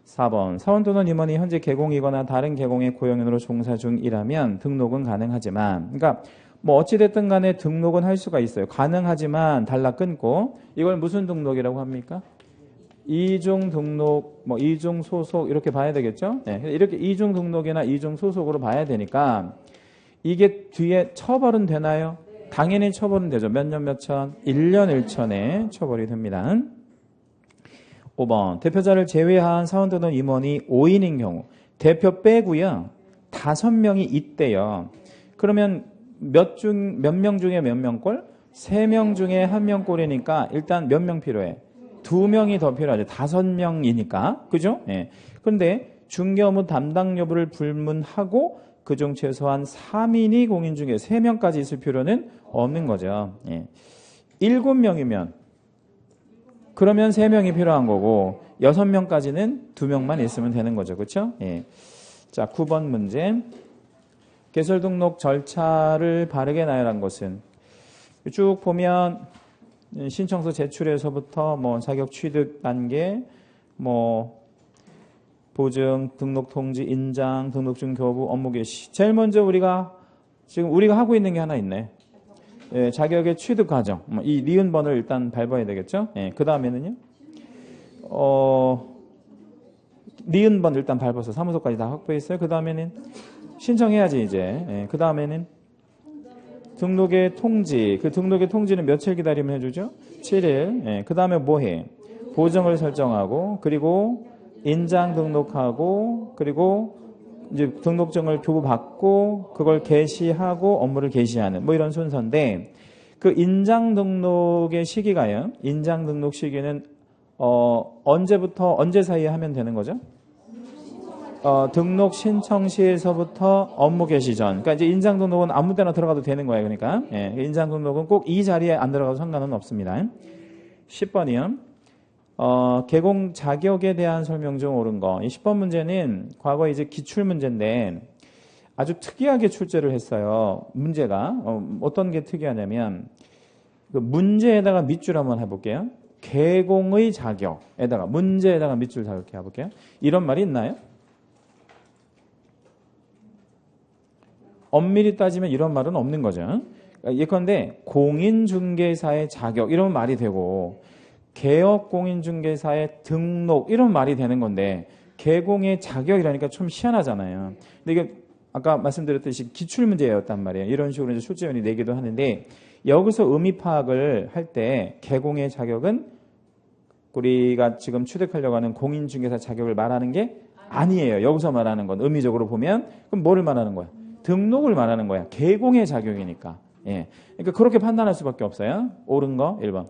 4번 사원 또는 임원이 현재 계공이거나 다른 계공의 고용인으로 종사 중이라면 등록은 가능하지만, 그러니까 뭐 어찌됐든 간에 등록은 할 수가 있어요. 가능하지만 달라 끊고, 이걸 무슨 등록이라고 합니까? 이중 등록, 뭐 이중 소속 이렇게 봐야 되겠죠? 네, 이렇게 이중 등록이나 이중 소속으로 봐야 되니까 이게 뒤에 처벌은 되나요? 당연히 처벌은 되죠. 몇 년 몇천? 1년 1천에 처벌이 됩니다. 5번 대표자를 제외한 사원 또는 임원이 5인인 경우, 대표 빼고요 5명이 있대요. 그러면 몇 명 중에 몇 명꼴? 3명 중에 1명꼴이니까 일단 몇 명 필요해? 2명이 더 필요하죠. 5명이니까. 그죠? 예. 그런데 중개업무 담당 여부를 불문하고 그중 최소한 3인이 공인 중에 3명까지 있을 필요는 없는 거죠. 예. 7명이면 그러면 3명이 필요한 거고 6명까지는 2명만 있으면 되는 거죠. 그렇죠? 예. 자, 9번 문제. 개설 등록 절차를 바르게 나열한 것은, 쭉 보면 신청서 제출에서부터 뭐 자격 취득 단계, 뭐 보증, 등록 통지, 인장, 등록증 교부, 업무 개시. 제일 먼저 지금 우리가 하고 있는 게 하나 있네. 예, 자격의 취득 과정. 이 니은번을 일단 밟아야 되겠죠? 예, 그 다음에는요? 니은번 일단 밟아서 사무소까지 다 확보했어요. 그 다음에는 신청해야지 이제. 예, 그 다음에는 등록의 통지. 그 등록의 통지는 며칠 기다리면 해주죠? 7일. 예, 그 다음에 뭐 해? 보정을 설정하고, 그리고 인장 등록하고, 그리고 이제 등록증을 교부받고 그걸 게시하고 업무를 게시하는 뭐 이런 순서인데, 그 인장 등록의 시기가요. 인장 등록 시기는 언제부터 언제 사이에 하면 되는 거죠? 등록 신청 시에서부터 업무 개시 전. 그러니까 이제 인장 등록은 아무 때나 들어가도 되는 거예요. 그러니까 예, 인장 등록은 꼭 이 자리에 안 들어가도 상관은 없습니다. 10번이요. 개공 자격에 대한 설명 중 옳은 거. 이 10번 문제는 과거 이제 기출 문제인데 아주 특이하게 출제를 했어요. 문제가 어떤 게 특이하냐면 그 문제에다가 밑줄 한번 해볼게요. 개공의 자격에다가 문제에다가 밑줄 이렇게 해볼게요. 이런 말이 있나요? 엄밀히 따지면 이런 말은 없는 거죠. 예컨대 공인중개사의 자격 이런 말이 되고 개업공인중개사의 등록 이런 말이 되는 건데 개공의 자격이라니까 좀 희한하잖아요. 근데 이게 아까 말씀드렸듯이 기출문제였단 말이에요. 이런 식으로 이제 출제원이 내기도 하는데 여기서 의미 파악을 할 때 개공의 자격은 우리가 지금 취득하려고 하는 공인중개사 자격을 말하는 게 아니에요. 여기서 말하는 건 의미적으로 보면 그럼 뭐를 말하는 거야? 등록을 말하는 거야. 개공의 자격이니까. 예. 그러니까 그렇게 판단할 수밖에 없어요. 옳은 거 1번.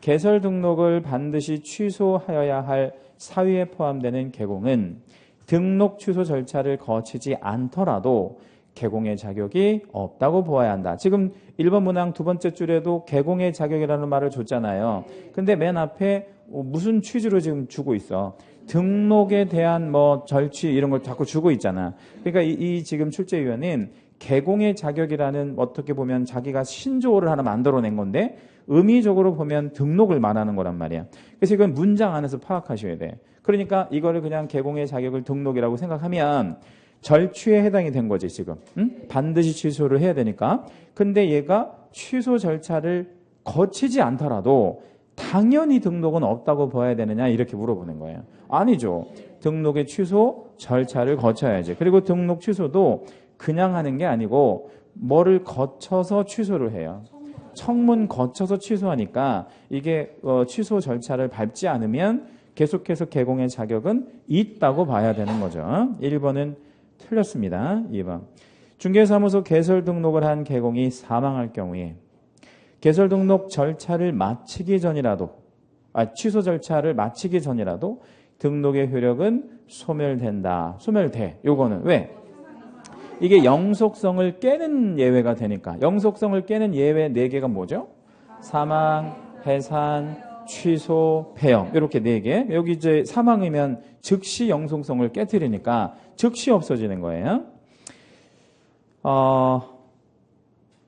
개설 등록을 반드시 취소하여야 할 사유에 포함되는 개공은 등록 취소 절차를 거치지 않더라도 개공의 자격이 없다고 보아야 한다. 지금 1번 문항 두 번째 줄에도 개공의 자격이라는 말을 줬잖아요. 근데 맨 앞에 무슨 취지로 지금 주고 있어? 등록에 대한 뭐 절취 이런 걸 자꾸 주고 있잖아. 그러니까 이 지금 출제위원은 개공의 자격이라는 어떻게 보면 자기가 신조어를 하나 만들어낸 건데 의미적으로 보면 등록을 말하는 거란 말이야. 그래서 이건 문장 안에서 파악하셔야 돼. 그러니까 이거를 그냥 개공의 자격을 등록이라고 생각하면 절취에 해당이 된 거지 지금. 응? 반드시 취소를 해야 되니까. 근데 얘가 취소 절차를 거치지 않더라도 당연히 등록은 없다고 봐야 되느냐 이렇게 물어보는 거예요. 아니죠. 등록의 취소 절차를 거쳐야지. 그리고 등록 취소도 그냥 하는 게 아니고 뭐를 거쳐서 취소를 해요. 청문 거쳐서 취소하니까 이게 취소 절차를 밟지 않으면 계속해서 개공의 자격은 있다고 봐야 되는 거죠. 1번은 틀렸습니다. 2번. 중개사무소 개설 등록을 한 개공이 사망할 경우에 개설 등록 절차를 마치기 전이라도 취소 절차를 마치기 전이라도 등록의 효력은 소멸된다. 소멸돼. 요거는 왜? 이게 영속성을 깨는 예외가 되니까. 영속성을 깨는 예외 4개가 뭐죠? 사망, 해산, 취소, 폐영. 이렇게 4개. 여기 이제 사망이면 즉시 영속성을 깨뜨리니까 즉시 없어지는 거예요.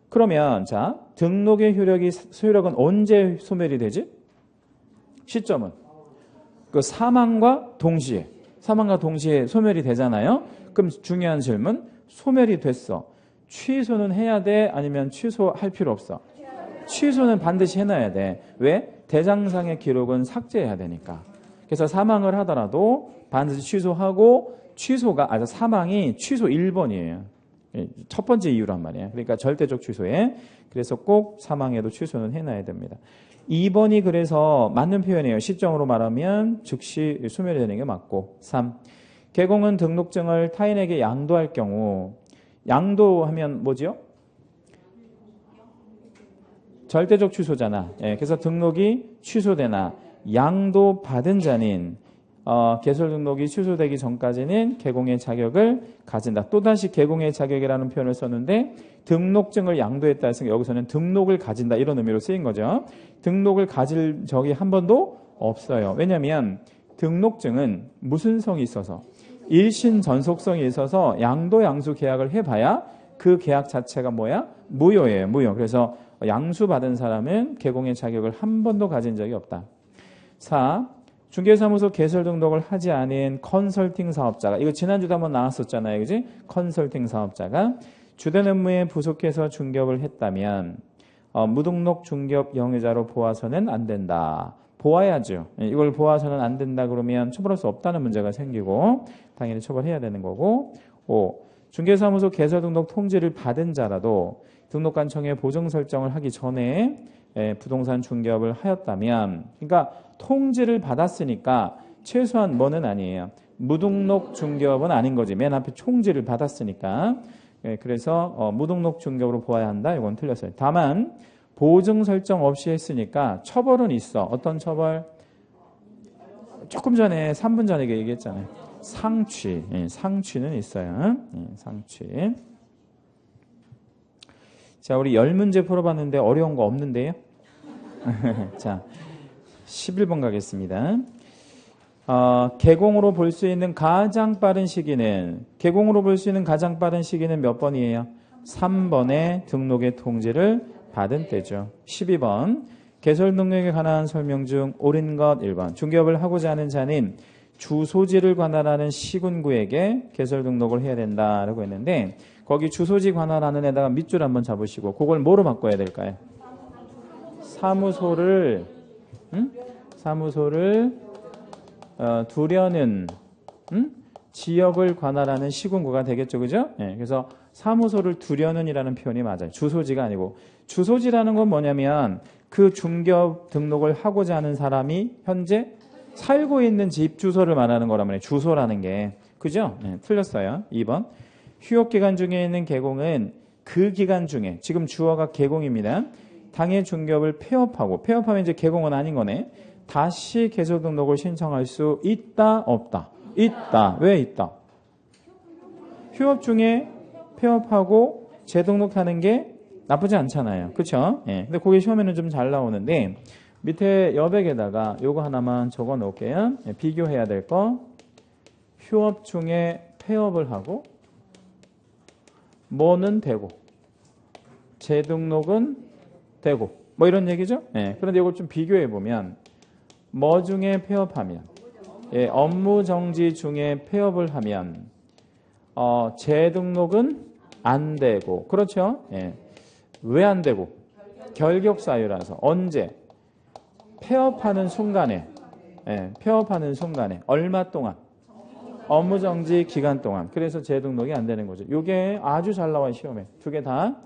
그러면 자, 등록의 효력은 언제 소멸이 되지? 시점은 그 사망과 동시에 소멸이 되잖아요. 그럼 중요한 질문, 소멸이 됐어. 취소는 해야 돼? 아니면 취소할 필요 없어? 취소는 반드시 해놔야 돼. 왜? 대장상의 기록은 삭제해야 되니까. 그래서 사망을 하더라도 반드시 취소하고, 사망이 취소 1번이에요. 첫 번째 이유란 말이에요. 그러니까 절대적 취소에. 그래서 꼭 사망에도 취소는 해놔야 됩니다. 2번이 그래서 맞는 표현이에요. 시점으로 말하면 즉시 소멸이 되는 게 맞고. 3. 개공은 등록증을 타인에게 양도할 경우, 양도하면 뭐지요? 절대적 취소잖아. 그래서 등록이 취소되나 양도받은 자는 개설 등록이 취소되기 전까지는 개공의 자격을 가진다. 또다시 개공의 자격이라는 표현을 썼는데 등록증을 양도했다 해서 여기서는 등록을 가진다 이런 의미로 쓰인 거죠. 등록을 가질 적이 한 번도 없어요. 왜냐하면 등록증은 무슨 성이 있어서 일신 전속성이 있어서 양도 양수 계약을 해봐야 그 계약 자체가 뭐야? 무효예요. 무효. 그래서 양수받은 사람은 개공의 자격을 한 번도 가진 적이 없다. 4. 중개사무소 개설 등록을 하지 않은 컨설팅 사업자가, 이거 지난주도 한번 나왔었잖아요. 그지? 컨설팅 사업자가 주된 업무에 부속해서 중개업을 했다면 무등록 중개업 영유자로 보아서는 안 된다. 보아야죠. 이걸 보아서는 안 된다 그러면 처벌할 수 없다는 문제가 생기고 당연히 처벌해야 되는 거고. 5. 중개사무소 개설 등록 통지를 받은 자라도 등록관청에 보증 설정을 하기 전에 부동산 중개업을 하였다면, 그러니까 통지를 받았으니까 최소한 뭐는 아니에요. 무등록 중개업은 아닌 거지. 맨 앞에 통지를 받았으니까. 그래서 무등록 중개업으로 보아야 한다. 이건 틀렸어요. 다만 보증 설정 없이 했으니까 처벌은 있어. 어떤 처벌? 조금 전에 3분 전에 얘기했잖아요. 상취. 상취는 있어요. 상취. 자, 우리 10문제 풀어봤는데 어려운 거 없는데요? 자, 11번 가겠습니다. 개공으로 볼 수 있는 가장 빠른 시기는 몇 번이에요? 3번의 등록의 통지를 받은 때죠. 12번. 개설 등록에 관한 설명 중 옳은 것 1번. 중개업을 하고자 하는 자는 주소지를 관할하는 시군구에게 개설 등록을 해야 된다라고 했는데, 거기 주소지 관할하는 데다가 밑줄 한번 잡으시고, 그걸 뭐로 바꿔야 될까요? 사무소를 두려는 지역을 관할하는 시군구가 되겠죠, 그죠? 그래서 사무소를 두려는이라는 표현이 맞아요. 주소지가 아니고. 주소지라는 건 뭐냐면 그 중개업 등록을 하고자 하는 사람이 현재 살고 있는 집 주소를 말하는 거란 말이에요. 주소라는 게. 그죠? 틀렸어요. 2번. 휴업기간 중에 있는 개공은 그 기간 중에, 지금 주어가 개공입니다. 당해 중개업을 폐업하면 이제 개공은 아닌 거네. 다시 개설 등록을 신청할 수 있다, 없다? 있다. 왜 있다? 휴업 중에 폐업하고 재등록하는 게 나쁘지 않잖아요. 그렇죠? 근데 그게 시험에는 좀 잘 나오는데 밑에 여백에다가 요거 하나만 적어 놓을게요. 비교해야 될 거. 휴업 중에 폐업을 하고 뭐는 되고 재등록은 되고 뭐 이런 얘기죠. 그런데 이걸 좀 비교해 보면 뭐 중에 폐업하면 업무 정지 중에 폐업을 하면 재등록은 안 되고, 그렇죠? 왜 안 되고? 결격 사유라서. 언제? 폐업하는 순간에 얼마 동안? 업무 정지 기간 동안. 그래서 재등록이 안 되는 거죠. 이게 아주 잘 나와요, 시험에. 두 개 다.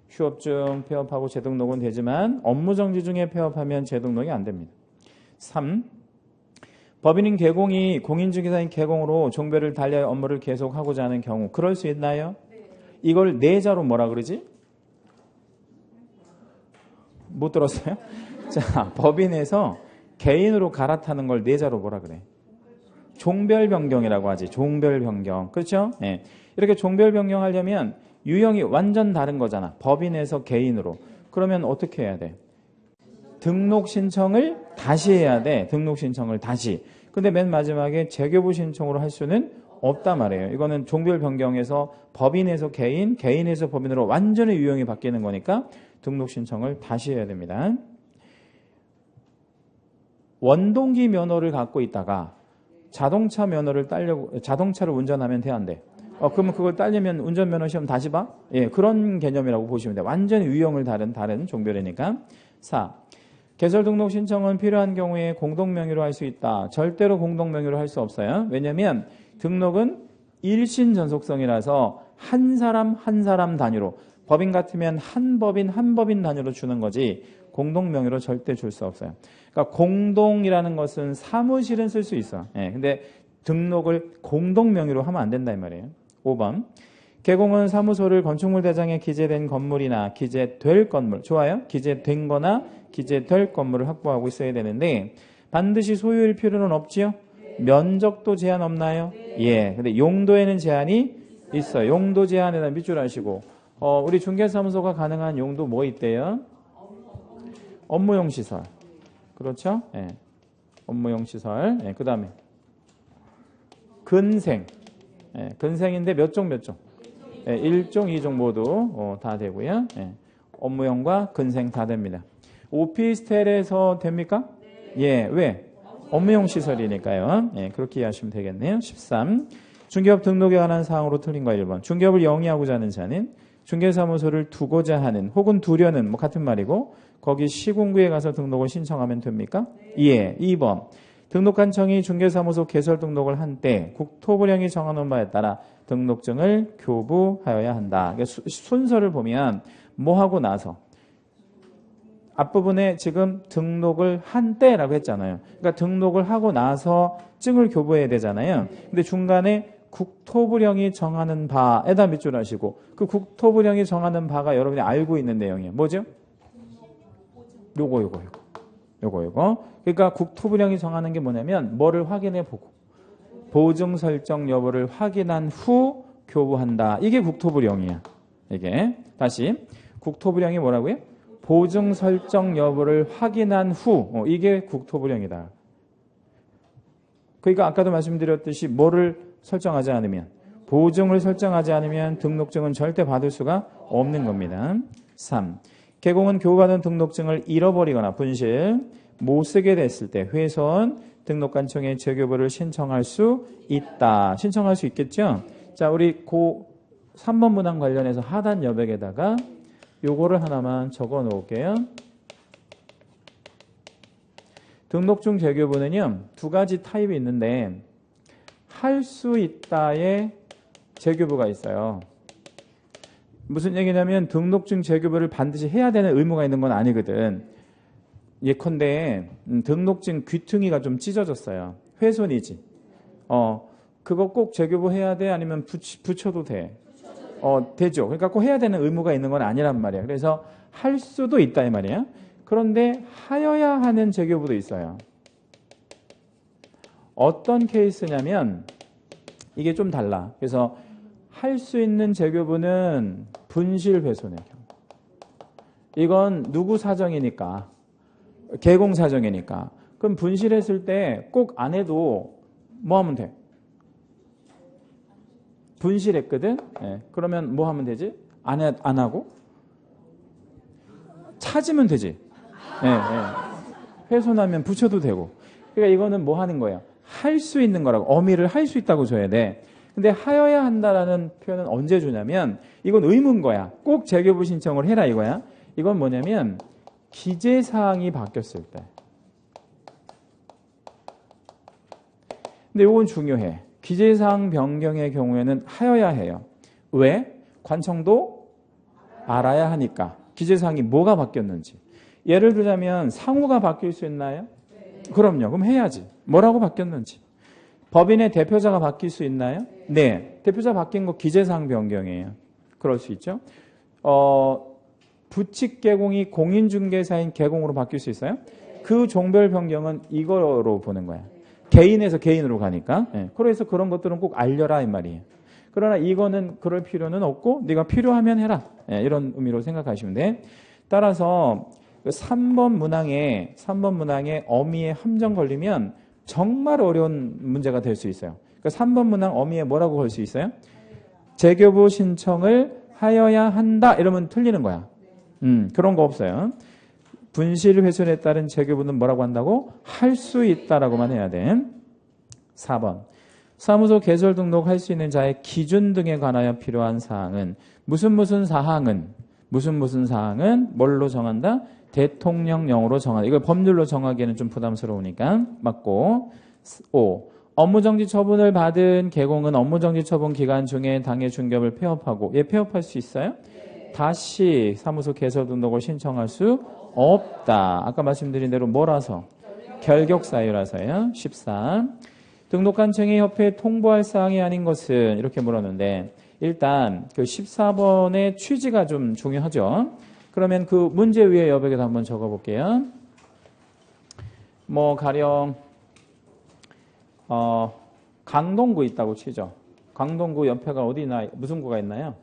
휴업 중 폐업하고 재등록은 되지만 업무 정지 중에 폐업하면 재등록이 안 됩니다. 3. 법인인 개공이 공인중개사인 개공으로 종별을 달리하여 업무를 계속하고자 하는 경우 그럴 수 있나요? 이걸 내자로 뭐라 그러지? 못 들었어요? 자, 법인에서 개인으로 갈아타는 걸 내자로 뭐라 그래? 종별 변경이라고 하지. 종별 변경. 그렇죠? 예. 이렇게 종별 변경하려면 유형이 완전 다른 거잖아. 법인에서 개인으로. 그러면 어떻게 해야 돼? 등록 신청을 다시 해야 돼. 등록 신청을 다시. 근데 맨 마지막에 재교부 신청으로 할 수는 없단 말이에요. 이거는 종별 변경에서 법인에서 개인, 개인에서 법인으로 완전히 유형이 바뀌는 거니까 등록 신청을 다시 해야 됩니다. 원동기 면허를 갖고 있다가 자동차 면허를 따려고, 자동차를 운전하면 돼, 안 돼? 그러면 그걸 따려면 운전면허 시험 다시 봐? 예, 그런 개념이라고 보시면 돼. 완전히 유형을 다른 종별이니까. 4. 개설 등록 신청은 필요한 경우에 공동명의로 할 수 있다. 절대로 공동명의로 할 수 없어요. 왜냐면 등록은 일신 전속성이라서 한 사람 단위로. 법인 같으면 한 법인 단위로 주는 거지 공동명의로 절대 줄 수 없어요. 그러니까 공동이라는 것은 사무실은 쓸 수 있어. 예, 근데 등록을 공동명의로 하면 안 된다 이 말이에요. 5번. 개공은 사무소를 건축물 대장에 기재된 건물이나 기재될 건물. 좋아요. 기재된 거나 기재될 건물을 확보하고 있어야 되는데 반드시 소유일 필요는 없지요? 면적도 제한 없나요? 예. 근데 용도에는 제한이 있어요. 용도 제한에다 밑줄 하시고 우리 중개사무소가 가능한 용도 뭐 있대요? 업무용 시설. 그렇죠? 예. 업무용 시설. 예. 그 다음에 근생. 예. 근생인데 몇 종? 예. 1종, 2종 모두 다 되고요. 예. 업무용과 근생 다 됩니다. 오피스텔에서 됩니까? 예. 왜? 업무용 시설이니까요. 예. 그렇게 이해하시면 되겠네요. 13. 중개업 등록에 관한 사항으로 틀린 거 1번. 중개업을 영위하고자 하는 자는 중개사무소를 두고자 하는 혹은 두려는 뭐 같은 말이고 거기 시군구에 가서 등록을 신청하면 됩니까? 예. 2번. 등록관청이 중개사무소 개설 등록을 한 때 국토부령이 정하는 바에 따라 등록증을 교부하여야 한다. 그러니까 순서를 보면 뭐 하고 나서 앞부분에 지금 등록을 한 때라고 했잖아요. 그러니까 등록을 하고 나서 증을 교부해야 되잖아요. 근데 중간에 국토부령이 정하는 바에다 밑줄 하시고 그 국토부령이 정하는 바가 여러분이 알고 있는 내용이에요. 뭐죠? 요거. 그러니까 국토부령이 정하는 게 뭐냐면 뭐를 확인해 보고 보증 설정 여부를 확인한 후 교부한다. 이게 국토부령이야. 이게 다시 국토부령이 뭐라고요? 보증 설정 여부를 확인한 후 이게 국토부령이다. 그러니까 아까도 말씀드렸듯이 뭐를 설정하지 않으면 보증을 설정하지 않으면 등록증은 절대 받을 수가 없는 겁니다. 3. 개공은 교부받은 등록증을 잃어버리거나 분실, 못 쓰게 됐을 때 훼손, 등록관청에 재교부를 신청할 수 있다. 신청할 수 있겠죠? 자, 우리 3번 문항 관련해서 하단 여백에다가 요거를 하나만 적어 놓을게요. 등록증 재교부는요, 두 가지 타입이 있는데 할 수 있다의 재교부가 있어요. 무슨 얘기냐면 등록증 재교부를 반드시 해야 되는 의무가 있는 건 아니거든. 예컨대 등록증 귀퉁이가 좀 찢어졌어요. 훼손이지. 그거 꼭 재교부 해야 돼? 아니면 붙여도 돼? 되죠. 그러니까 꼭 해야 되는 의무가 있는 건 아니란 말이야. 그래서 할 수도 있다 이 말이야. 그런데 하여야 하는 재교부도 있어요. 어떤 케이스냐면 이게 좀 달라. 그래서 할 수 있는 재교부는 분실 훼손의 경우. 이건 누구 사정이니까? 개공 사정이니까. 그럼 분실했을 때 꼭 안 해도 뭐 하면 돼? 분실했거든? 네. 그러면 뭐 하면 되지? 안 하고? 찾으면 되지. 네. 훼손하면 붙여도 되고. 그러니까 이거는 뭐 하는 거예요? 할 수 있는 거라고. 어미를 할 수 있다고 줘야 돼. 근데 하여야 한다라는 표현은 언제 주냐면 이건 의무인 거야. 꼭 재교부 신청을 해라 이거야. 이건 뭐냐면 기재사항이 바뀌었을 때. 근데 이건 중요해. 기재사항 변경의 경우에는 하여야 해요. 왜? 관청도 알아야 하니까. 기재사항이 뭐가 바뀌었는지. 예를 들자면 상호가 바뀔 수 있나요? 그럼요. 그럼 해야지. 뭐라고 바뀌었는지. 법인의 대표자가 바뀔 수 있나요? 네. 대표자 바뀐 거 기재사항 변경이에요. 그럴 수 있죠. 부칙 개공이 공인중개사인 개공으로 바뀔 수 있어요? 그 종별 변경은 이거로 보는 거야. 개인에서 개인으로 가니까. 예. 그래서 그런 것들은 꼭 알려라 이 말이에요. 그러나 이거는 그럴 필요는 없고 네가 필요하면 해라. 예. 이런 의미로 생각하시면 돼. 따라서 3번 문항에 어미에 함정 걸리면 정말 어려운 문제가 될 수 있어요. 그러니까 3번 문항 어미에 뭐라고 걸 수 있어요? 재교부 신청을 하여야 한다 이러면 틀리는 거야. 그런 거 없어요. 분실 훼손에 따른 재교부는 뭐라고 한다고? 할 수 있다라고만 해야 돼. 4번. 사무소 개설 등록할 수 있는 자의 기준 등에 관하여 필요한 사항은 무슨 사항은 뭘로 정한다? 대통령령으로 정한다. 이걸 법률로 정하기에는 좀 부담스러우니까 맞고. 5. 업무정지 처분을 받은 개공은 업무정지 처분 기간 중에 당해 중개업을 폐업하고 폐업할 수 있어요? 다시 사무소 개설 등록을 신청할 수 없다. 아까 말씀드린 대로 뭐라서? 결격 사유라서요. 14. 등록관청이 협회에 통보할 사항이 아닌 것은 이렇게 물었는데 일단 그 14번의 취지가 좀 중요하죠. 그러면 그 문제 위에 여백에도 한번 적어볼게요. 뭐 가령 강동구 있다고 치죠. 강동구 옆에가 어디나 무슨 구가 있나요?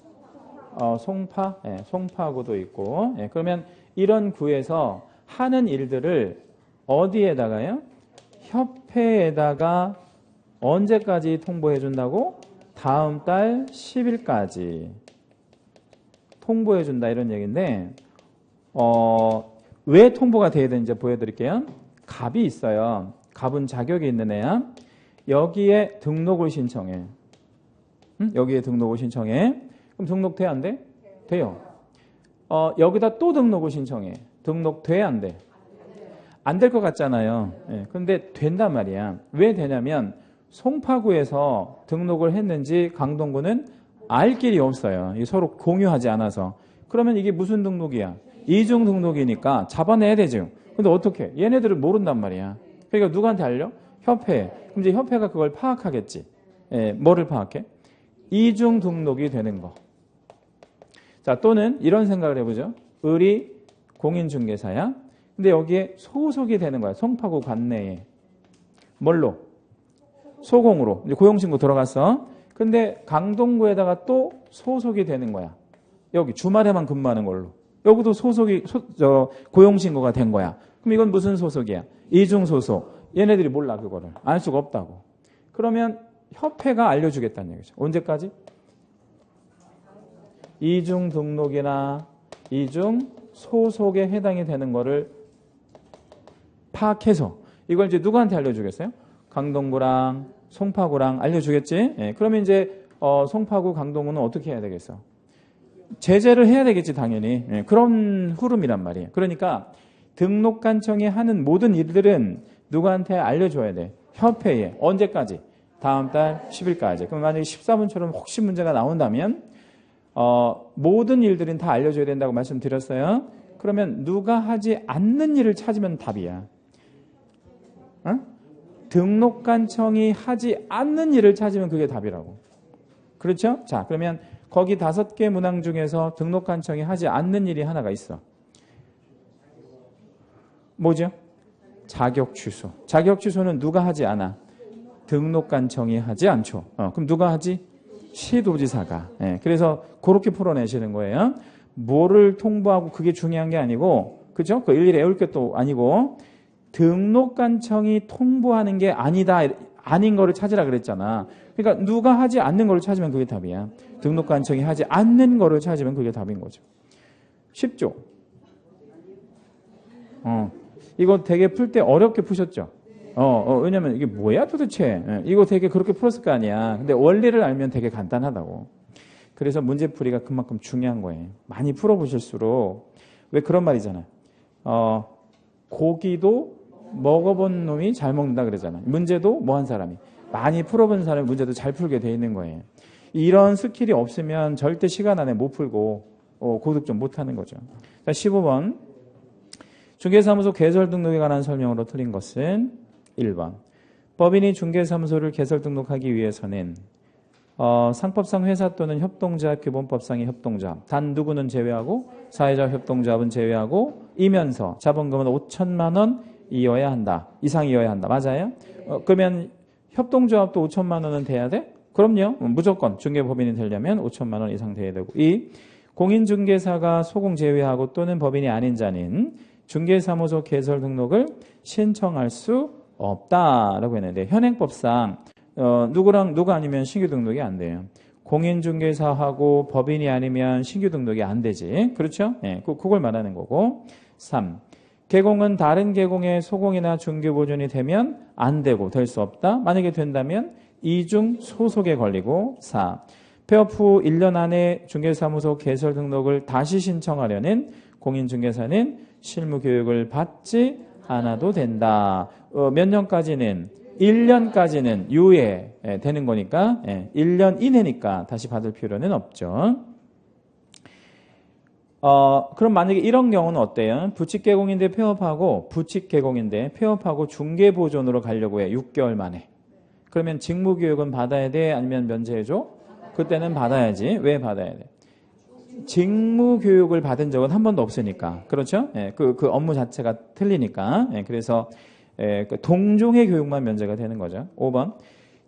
송파? 네, 송파구도 있고. 네, 그러면 이런 구에서 하는 일들을 어디에다가요? 협회에다가 언제까지 통보해 준다고? 다음 달 10일까지 통보해 준다 이런 얘기인데 왜 통보가 돼야 되는지 보여드릴게요. 갑이 있어요. 갑은 자격이 있는 애야. 여기에 등록을 신청해. 여기에 등록을 신청해. 그럼 등록돼 안 돼? 돼요. 여기다 또 등록을 신청해. 등록돼 안 돼? 안 될 것 같잖아요. 예, 근데 된단 말이야. 왜 되냐면 송파구에서 등록을 했는지 강동구는 알 길이 없어요. 서로 공유하지 않아서. 그러면 이게 무슨 등록이야? 이중 등록이니까 잡아내야 되죠. 근데 어떻게? 얘네들은 모른단 말이야. 그러니까 누구한테 알려? 협회. 그럼 이제 협회가 그걸 파악하겠지. 예, 뭐를 파악해? 이중 등록이 되는 거. 자, 또는 이런 생각을 해보죠. 을이 공인중개사야. 근데 여기에 소속이 되는 거야. 송파구 관내에. 뭘로? 소공으로. 이제 고용신고 들어갔어. 근데 강동구에다가 또 소속이 되는 거야. 여기 주말에만 근무하는 걸로. 여기도 소속이 고용신고가 된 거야. 그럼 이건 무슨 소속이야? 이중소속. 얘네들이 몰라 그거를. 알 수가 없다고. 그러면 협회가 알려주겠다는 얘기죠. 언제까지? 이중 등록이나 이중 소속에 해당이 되는 거를 파악해서 이걸 이제 누구한테 알려주겠어요? 강동구랑 송파구랑 알려주겠지? 예, 그러면 이제 송파구 강동구는 어떻게 해야 되겠어? 제재를 해야 되겠지 당연히. 예, 그런 흐름이란 말이에요. 그러니까 등록관청이 하는 모든 일들은 누구한테 알려줘야 돼? 협회에. 언제까지? 다음 달 10일까지. 그럼 만약에 14번처럼 혹시 문제가 나온다면 모든 일들은 다 알려줘야 된다고 말씀드렸어요. 그러면 누가 하지 않는 일을 찾으면 답이야. 등록관청이 하지 않는 일을 찾으면 그게 답이라고. 그렇죠? 자, 그러면 거기 5개 문항 중에서 등록관청이 하지 않는 일이 하나가 있어. 뭐죠? 자격 취소. 자격 취소는 누가 하지 않아? 등록관청이 하지 않죠. 그럼 누가 하지? 시도지사가. 예, 그래서 그렇게 풀어내시는 거예요. 뭐를 통보하고 그게 중요한 게 아니고, 그죠? 그 일일이 애울 것도 아니고, 등록관청이 통보하는 게 아니다, 아닌 거를 찾으라 그랬잖아. 그러니까 누가 하지 않는 거를 찾으면 그게 답이야. 등록관청이 하지 않는 거를 찾으면 그게 답인 거죠. 쉽죠? 이거 되게 풀 때 어렵게 푸셨죠? 왜냐면 이게 뭐야 도대체? 이거 되게 그렇게 풀었을 거 아니야. 근데 원리를 알면 되게 간단하다고. 그래서 문제풀이가 그만큼 중요한 거예요. 많이 풀어보실수록 왜 그런 말이잖아. 고기도 먹어본 놈이 잘 먹는다 그러잖아. 문제도 뭐 한 사람이 많이 풀어본 사람이 문제도 잘 풀게 돼 있는 거예요. 이런 스킬이 없으면 절대 시간 안에 못 풀고 고득 좀 못하는 거죠. 자, 15번. 중개사무소 개설 등록에 관한 설명으로 틀린 것은 1번. 법인이 중개사무소를 개설 등록하기 위해서는 상법상 회사 또는 협동조합, 기본법상의 협동조합, 단 누구는 제외하고 사회적 협동조합은 제외하고 이면서 자본금은 5천만 원 이어야 한다. 이상이어야 한다. 맞아요? 그러면 협동조합도 5천만 원은 돼야 돼? 그럼요. 무조건 중개법인이 되려면 5천만 원 이상 돼야 되고. 2. 공인중개사가 소공 제외하고 또는 법인이 아닌 자는 중개사무소 개설 등록을 신청할 수 없다라고 했는데 현행법상 누가 아니면 신규 등록이 안 돼요. 공인중개사하고 법인이 아니면 신규 등록이 안 되지. 그렇죠? 네, 그걸 말하는 거고. 3. 개공은 다른 개공의 소공이나 중개보존이 되면 안 되고 될 수 없다. 만약에 된다면 이중 소속에 걸리고. 4. 폐업 후 1년 안에 중개사무소 개설 등록을 다시 신청하려는 공인중개사는 실무교육을 받지 않아도 된다. 몇 년까지는? 1년까지는 유예 되는 거니까 1년 이내니까 다시 받을 필요는 없죠. 그럼 만약에 이런 경우는 어때요? 부칙개공인데 폐업하고 부칙개공인데 폐업하고 중개보존으로 가려고 해. 6개월 만에. 그러면 직무교육은 받아야 돼? 아니면 면제해줘? 그때는 받아야지. 왜 받아야 돼? 직무교육을 받은 적은 한 번도 없으니까. 그렇죠? 그 업무 자체가 틀리니까. 그래서 동종의 교육만 면제가 되는 거죠. 5번.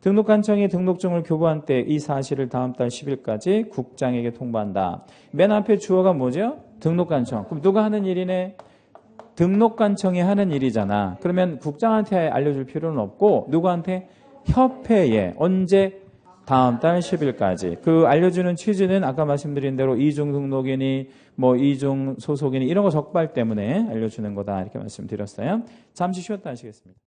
등록관청이 등록증을 교부한 때 이 사실을 다음 달 10일까지 국장에게 통보한다. 맨 앞에 주어가 뭐죠? 등록관청. 그럼 누가 하는 일이네? 등록관청이 하는 일이잖아. 그러면 국장한테 알려줄 필요는 없고 누구한테? 협회에. 언제? 다음 달 10일까지. 그 알려주는 취지는 아까 말씀드린 대로 이중 등록이니 뭐 이중 소속이니 이런 거 적발 때문에 알려주는 거다. 이렇게 말씀드렸어요. 잠시 쉬었다 하시겠습니다.